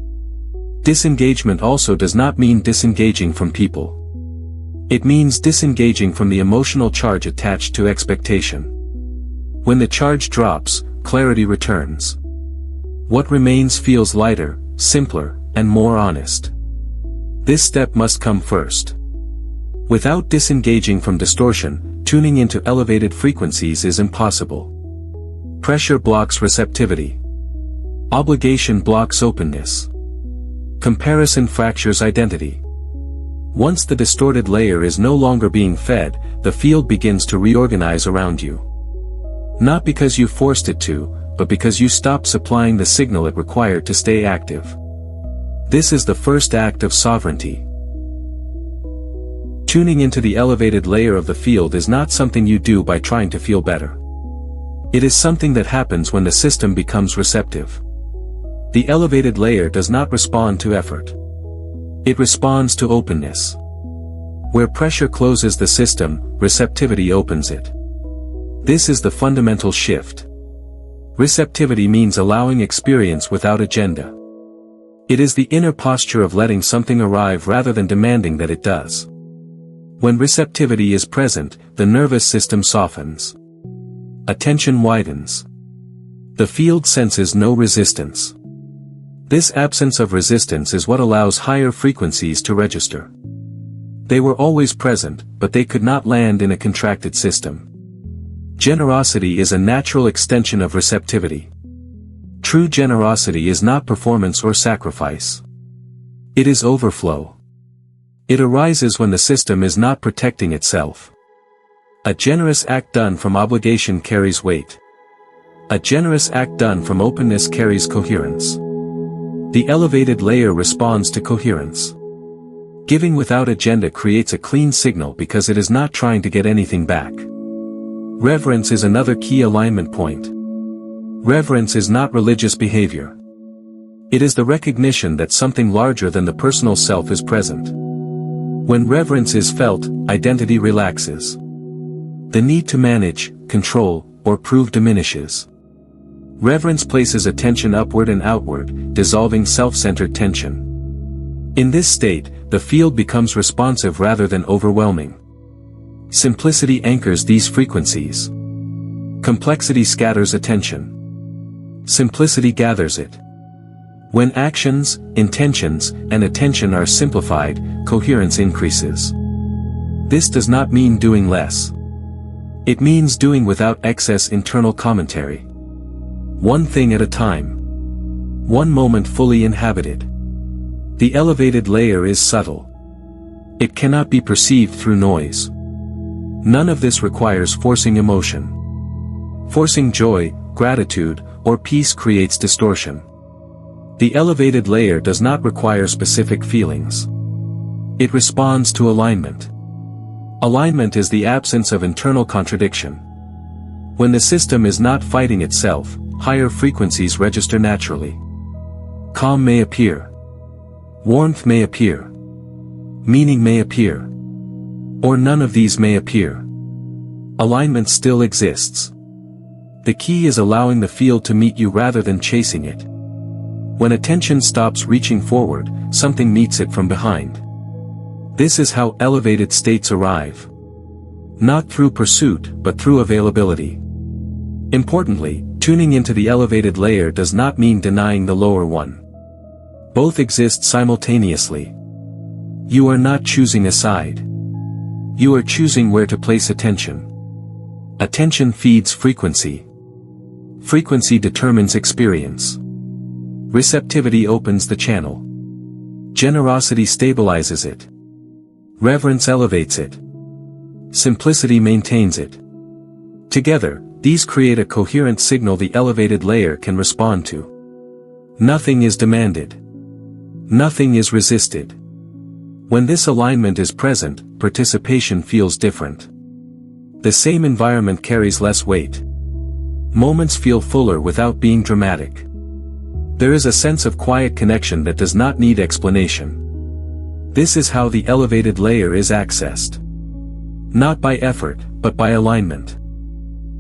Disengagement also does not mean disengaging from people. It means disengaging from the emotional charge attached to expectation. When the charge drops, clarity returns. What remains feels lighter, simpler, and more honest. This step must come first. Without disengaging from distortion, tuning into elevated frequencies is impossible. Pressure blocks receptivity. Obligation blocks openness. Comparison fractures identity. Once the distorted layer is no longer being fed, the field begins to reorganize around you. Not because you forced it to, but because you stopped supplying the signal it required to stay active. This is the first act of sovereignty. Tuning into the elevated layer of the field is not something you do by trying to feel better. It is something that happens when the system becomes receptive. The elevated layer does not respond to effort. It responds to openness. Where pressure closes the system, receptivity opens it. This is the fundamental shift. Receptivity means allowing experience without agenda. It is the inner posture of letting something arrive rather than demanding that it does. When receptivity is present, the nervous system softens. Attention widens. The field senses no resistance. This absence of resistance is what allows higher frequencies to register. They were always present, but they could not land in a contracted system. Generosity is a natural extension of receptivity. True generosity is not performance or sacrifice. It is overflow. It arises when the system is not protecting itself. A generous act done from obligation carries weight. A generous act done from openness carries coherence. The elevated layer responds to coherence. Giving without agenda creates a clean signal because it is not trying to get anything back. Reverence is another key alignment point. Reverence is not religious behavior. It is the recognition that something larger than the personal self is present. When reverence is felt, identity relaxes. The need to manage, control, or prove diminishes. Reverence places attention upward and outward, dissolving self-centered tension. In this state, the field becomes responsive rather than overwhelming. Simplicity anchors these frequencies. Complexity scatters attention. Simplicity gathers it. When actions, intentions, and attention are simplified, coherence increases. This does not mean doing less. It means doing without excess internal commentary. One thing at a time. One moment fully inhabited. The elevated layer is subtle. It cannot be perceived through noise. None of this requires forcing emotion. Forcing joy, gratitude, or peace creates distortion. The elevated layer does not require specific feelings. It responds to alignment. Alignment is the absence of internal contradiction. When the system is not fighting itself, higher frequencies register naturally. Calm may appear. Warmth may appear. Meaning may appear. Or none of these may appear. Alignment still exists. The key is allowing the field to meet you rather than chasing it. When attention stops reaching forward, something meets it from behind. This is how elevated states arrive. Not through pursuit, but through availability. Importantly, tuning into the elevated layer does not mean denying the lower one. Both exist simultaneously. You are not choosing a side. You are choosing where to place attention. Attention feeds frequency. Frequency determines experience. Receptivity opens the channel. Generosity stabilizes it. Reverence elevates it. Simplicity maintains it. Together, these create a coherent signal the elevated layer can respond to. Nothing is demanded. Nothing is resisted. When this alignment is present, participation feels different. The same environment carries less weight. Moments feel fuller without being dramatic. There is a sense of quiet connection that does not need explanation. This is how the elevated layer is accessed. Not by effort, but by alignment.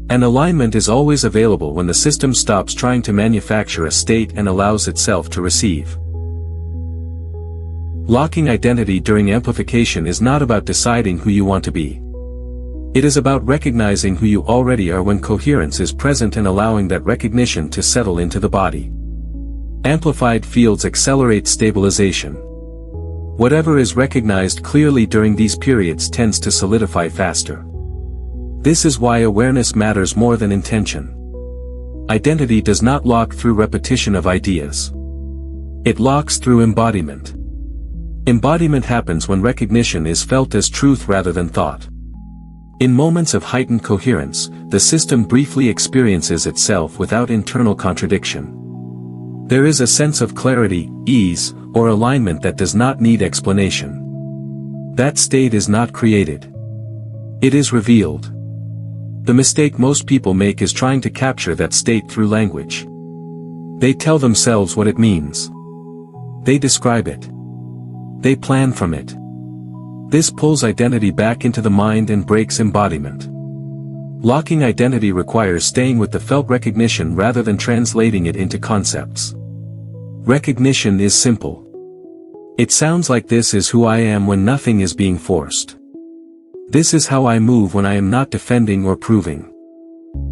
And alignment is always available when the system stops trying to manufacture a state and allows itself to receive. Locking identity during amplification is not about deciding who you want to be. It is about recognizing who you already are when coherence is present and allowing that recognition to settle into the body. Amplified fields accelerate stabilization. Whatever is recognized clearly during these periods tends to solidify faster. This is why awareness matters more than intention. Identity does not lock through repetition of ideas. It locks through embodiment. Embodiment happens when recognition is felt as truth rather than thought. In moments of heightened coherence, the system briefly experiences itself without internal contradiction. There is a sense of clarity, ease, or alignment that does not need explanation. That state is not created. It is revealed. The mistake most people make is trying to capture that state through language. They tell themselves what it means. They describe it. They plan from it. This pulls identity back into the mind and breaks embodiment. Locking identity requires staying with the felt recognition rather than translating it into concepts. Recognition is simple. It sounds like this is who I am when nothing is being forced. This is how I move when I am not defending or proving.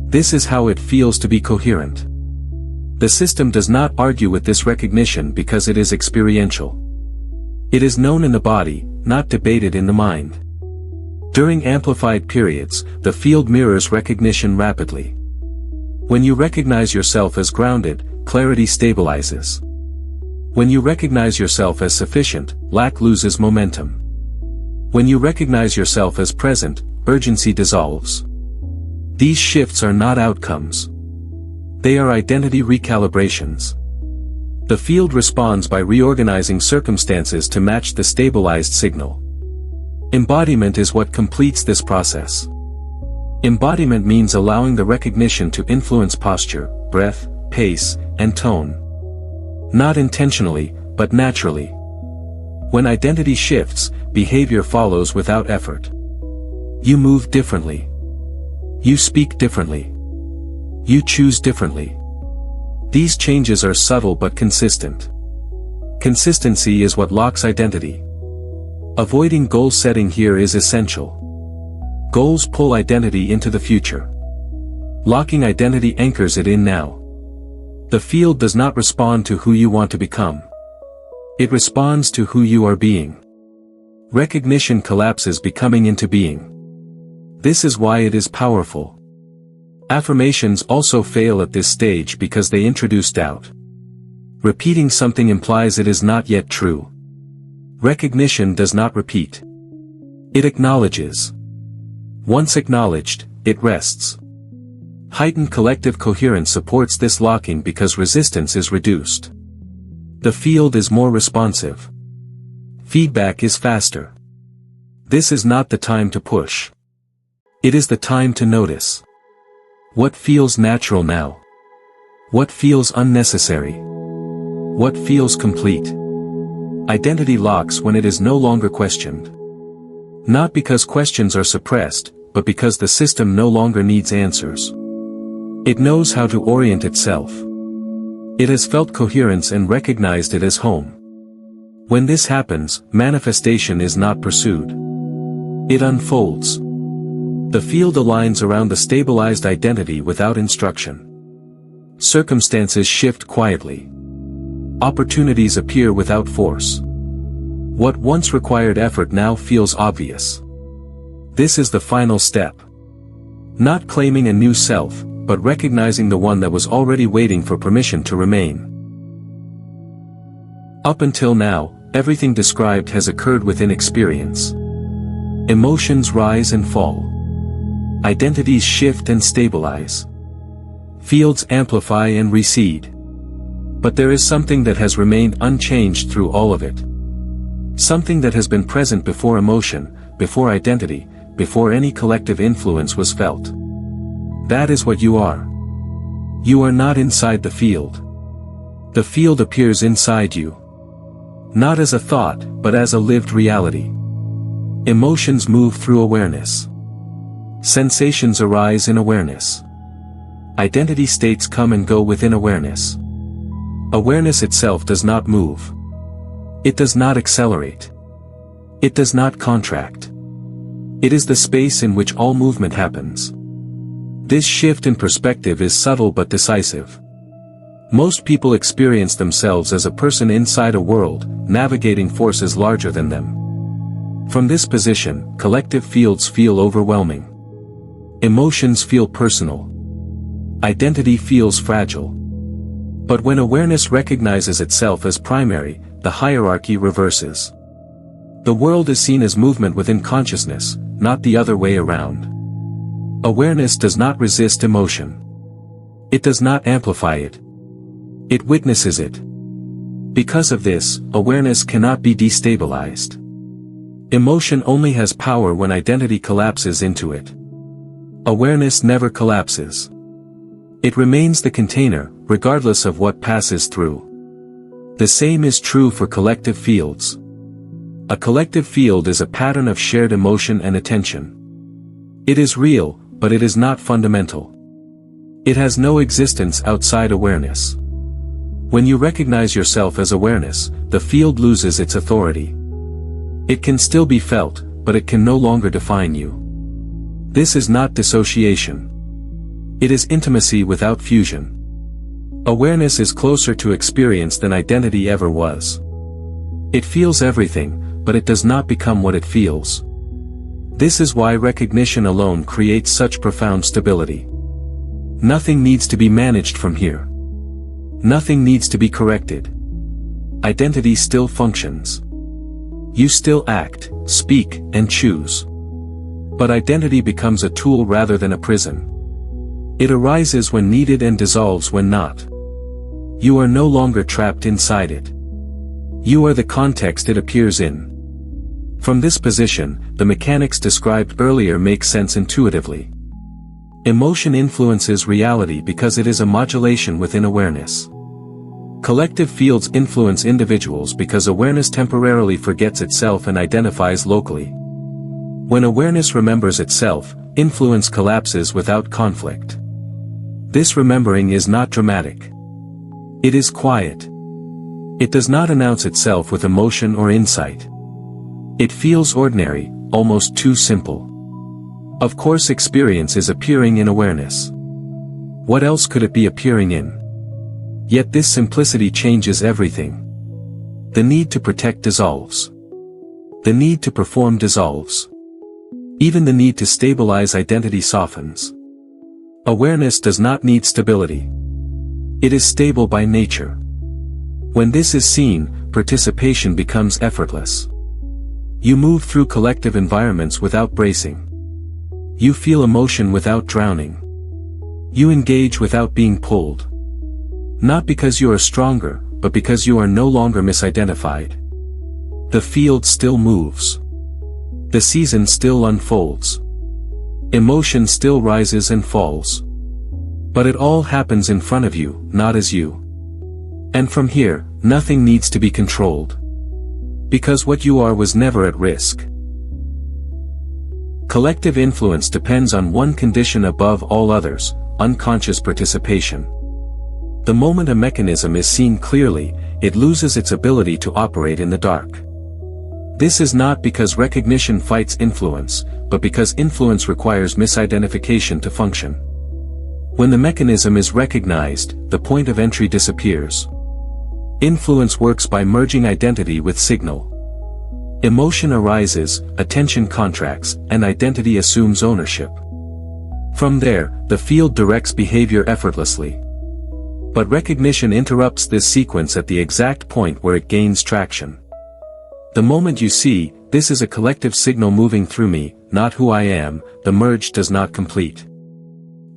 This is how it feels to be coherent. The system does not argue with this recognition because it is experiential. It is known in the body, not debated in the mind. During amplified periods, the field mirrors recognition rapidly. When you recognize yourself as grounded, clarity stabilizes. When you recognize yourself as sufficient, lack loses momentum. When you recognize yourself as present, urgency dissolves. These shifts are not outcomes. They are identity recalibrations. The field responds by reorganizing circumstances to match the stabilized signal. Embodiment is what completes this process. Embodiment means allowing the recognition to influence posture, breath, pace, and tone. Not intentionally, but naturally. When identity shifts, behavior follows without effort. You move differently. You speak differently. You choose differently. These changes are subtle but consistent. Consistency is what locks identity. Avoiding goal setting here is essential. Goals pull identity into the future. Locking identity anchors it in now. The field does not respond to who you want to become. It responds to who you are being. Recognition collapses becoming into being. This is why it is powerful. Affirmations also fail at this stage because they introduce doubt. Repeating something implies it is not yet true. Recognition does not repeat. It acknowledges. Once acknowledged, it rests. Heightened collective coherence supports this locking because resistance is reduced. The field is more responsive. Feedback is faster. This is not the time to push. It is the time to notice. What feels natural now? What feels unnecessary? What feels complete? Identity locks when it is no longer questioned. Not because questions are suppressed, but because the system no longer needs answers. It knows how to orient itself. It has felt coherence and recognized it as home. When this happens, manifestation is not pursued. It unfolds. The field aligns around the stabilized identity without instruction. Circumstances shift quietly. Opportunities appear without force. What once required effort now feels obvious. This is the final step. Not claiming a new self, but recognizing the one that was already waiting for permission to remain. Up until now, everything described has occurred within experience. Emotions rise and fall. Identities shift and stabilize. Fields amplify and recede. But there is something that has remained unchanged through all of it. Something that has been present before emotion, before identity, before any collective influence was felt. That is what you are. You are not inside the field. The field appears inside you. Not as a thought, but as a lived reality. Emotions move through awareness. Sensations arise in awareness. Identity states come and go within awareness. Awareness itself does not move. It does not accelerate. It does not contract. It is the space in which all movement happens. This shift in perspective is subtle but decisive. Most people experience themselves as a person inside a world, navigating forces larger than them. From this position, collective fields feel overwhelming. Emotions feel personal. Identity feels fragile. But when awareness recognizes itself as primary, the hierarchy reverses. The world is seen as movement within consciousness, not the other way around. Awareness does not resist emotion. It does not amplify it. It witnesses it. Because of this, awareness cannot be destabilized. Emotion only has power when identity collapses into it. Awareness never collapses. It remains the container, regardless of what passes through. The same is true for collective fields. A collective field is a pattern of shared emotion and attention. It is real, but it is not fundamental. It has no existence outside awareness. When you recognize yourself as awareness, the field loses its authority. It can still be felt, but it can no longer define you. This is not dissociation. It is intimacy without fusion. Awareness is closer to experience than identity ever was. It feels everything, but it does not become what it feels. This is why recognition alone creates such profound stability. Nothing needs to be managed from here. Nothing needs to be corrected. Identity still functions. You still act, speak, and choose. But identity becomes a tool rather than a prison. It arises when needed and dissolves when not. You are no longer trapped inside it. You are the context it appears in. From this position, the mechanics described earlier make sense intuitively. Emotion influences reality because it is a modulation within awareness. Collective fields influence individuals because awareness temporarily forgets itself and identifies locally. When awareness remembers itself, influence collapses without conflict. This remembering is not dramatic. It is quiet. It does not announce itself with emotion or insight. It feels ordinary, almost too simple. Of course, experience is appearing in awareness. What else could it be appearing in? Yet this simplicity changes everything. The need to protect dissolves. The need to perform dissolves. Even the need to stabilize identity softens. Awareness does not need stability. It is stable by nature. When this is seen, participation becomes effortless. You move through collective environments without bracing. You feel emotion without drowning. You engage without being pulled. Not because you are stronger, but because you are no longer misidentified. The field still moves. The season still unfolds. Emotion still rises and falls. But it all happens in front of you, not as you. And from here, nothing needs to be controlled. Because what you are was never at risk. Collective influence depends on one condition above all others: unconscious participation. The moment a mechanism is seen clearly, it loses its ability to operate in the dark. This is not because recognition fights influence, but because influence requires misidentification to function. When the mechanism is recognized, the point of entry disappears. Influence works by merging identity with signal. Emotion arises, attention contracts, and identity assumes ownership. From there, the field directs behavior effortlessly. But recognition interrupts this sequence at the exact point where it gains traction. The moment you see, this is a collective signal moving through me, not who I am, the merge does not complete.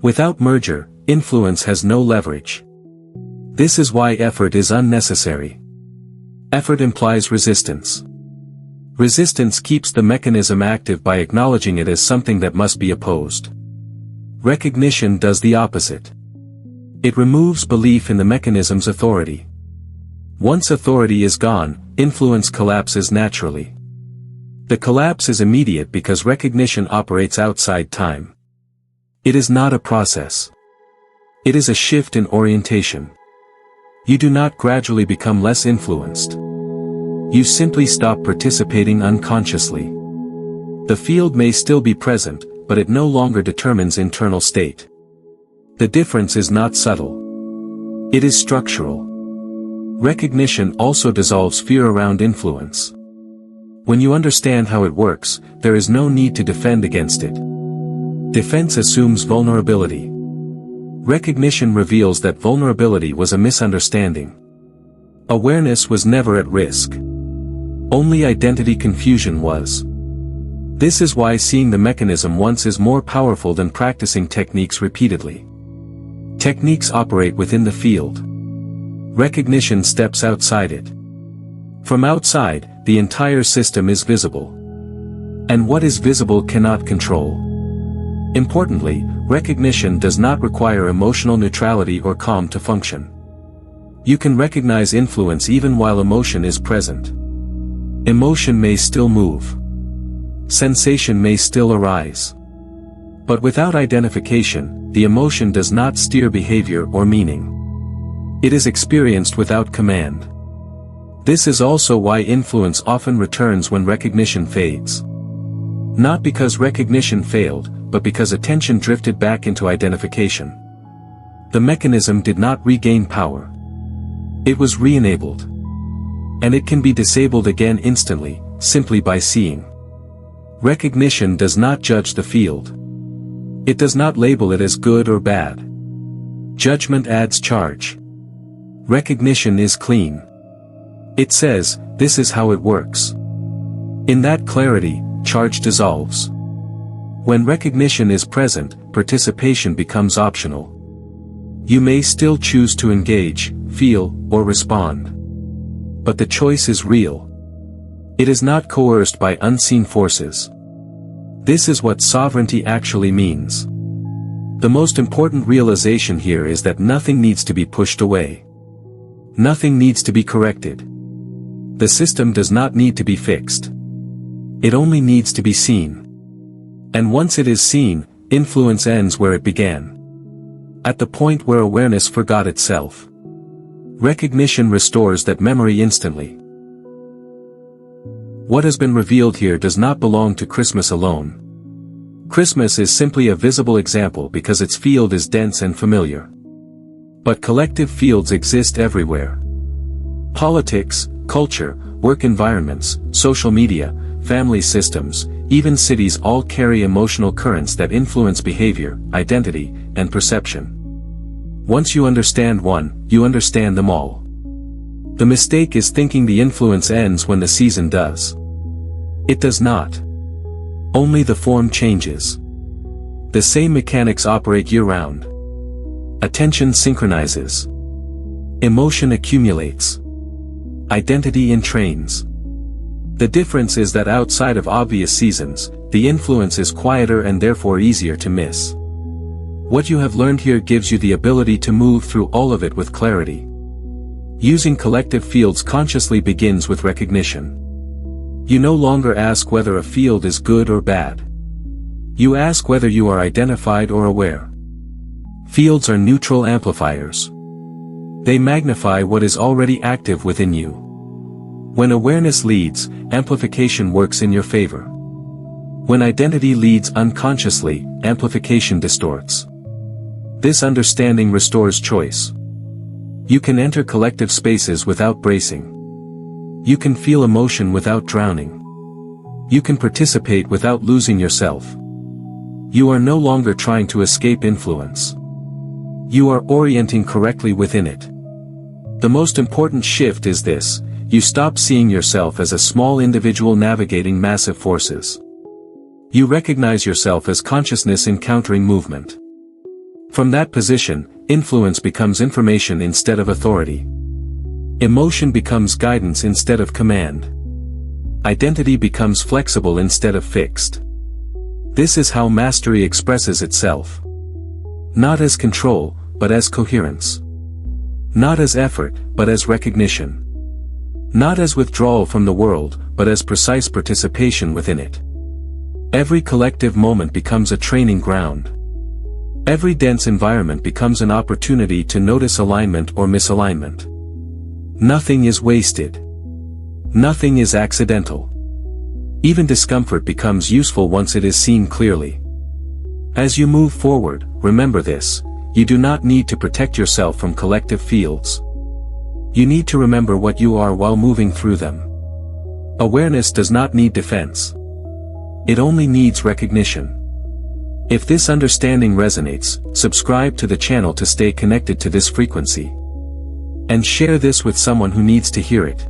Without merger, influence has no leverage. This is why effort is unnecessary. Effort implies resistance. Resistance keeps the mechanism active by acknowledging it as something that must be opposed. Recognition does the opposite. It removes belief in the mechanism's authority. Once authority is gone, influence collapses naturally. The collapse is immediate because recognition operates outside time. It is not a process. It is a shift in orientation. You do not gradually become less influenced. You simply stop participating unconsciously. The field may still be present, but it no longer determines internal state. The difference is not subtle. It is structural. Recognition also dissolves fear around influence. When you understand how it works, there is no need to defend against it. Defense assumes vulnerability. Recognition reveals that vulnerability was a misunderstanding. Awareness was never at risk. Only identity confusion was. This is why seeing the mechanism once is more powerful than practicing techniques repeatedly. Techniques operate within the field. Recognition steps outside it. From outside, the entire system is visible. And what is visible cannot control. Importantly, recognition does not require emotional neutrality or calm to function. You can recognize influence even while emotion is present. Emotion may still move. Sensation may still arise. But without identification, the emotion does not steer behavior or meaning. It is experienced without command. This is also why influence often returns when recognition fades. Not because recognition failed, but because attention drifted back into identification. The mechanism did not regain power. It was re-enabled. And it can be disabled again instantly, simply by seeing. Recognition does not judge the field. It does not label it as good or bad. Judgment adds charge. Recognition is clean. It says, this is how it works. In that clarity, charge dissolves. When recognition is present, participation becomes optional. You may still choose to engage, feel, or respond. But the choice is real. It is not coerced by unseen forces. This is what sovereignty actually means. The most important realization here is that nothing needs to be pushed away. Nothing needs to be corrected. The system does not need to be fixed. It only needs to be seen. And once it is seen, influence ends where it began. At the point where awareness forgot itself. Recognition restores that memory instantly. What has been revealed here does not belong to Christmas alone. Christmas is simply a visible example because its field is dense and familiar. But collective fields exist everywhere. Politics, culture, work environments, social media, family systems, even cities all carry emotional currents that influence behavior, identity, and perception. Once you understand one, you understand them all. The mistake is thinking the influence ends when the season does. It does not. Only the form changes. The same mechanics operate year-round. Attention synchronizes. Emotion accumulates. Identity entrains. The difference is that outside of obvious seasons, the influence is quieter and therefore easier to miss. What you have learned here gives you the ability to move through all of it with clarity. Using collective fields consciously begins with recognition. You no longer ask whether a field is good or bad. You ask whether you are identified or aware. Fields are neutral amplifiers. They magnify what is already active within you. When awareness leads, amplification works in your favor. When identity leads unconsciously, amplification distorts. This understanding restores choice. You can enter collective spaces without bracing. You can feel emotion without drowning. You can participate without losing yourself. You are no longer trying to escape influence. You are orienting correctly within it. The most important shift is this: you stop seeing yourself as a small individual navigating massive forces. You recognize yourself as consciousness encountering movement. From that position, influence becomes information instead of authority. Emotion becomes guidance instead of command. Identity becomes flexible instead of fixed. This is how mastery expresses itself. Not as control, but as coherence. Not as effort, but as recognition. Not as withdrawal from the world, but as precise participation within it. Every collective moment becomes a training ground. Every dense environment becomes an opportunity to notice alignment or misalignment. Nothing is wasted. Nothing is accidental. Even discomfort becomes useful once it is seen clearly. As you move forward, remember this: you do not need to protect yourself from collective fields. You need to remember what you are while moving through them. Awareness does not need defense. It only needs recognition. If this understanding resonates, subscribe to the channel to stay connected to this frequency. And share this with someone who needs to hear it.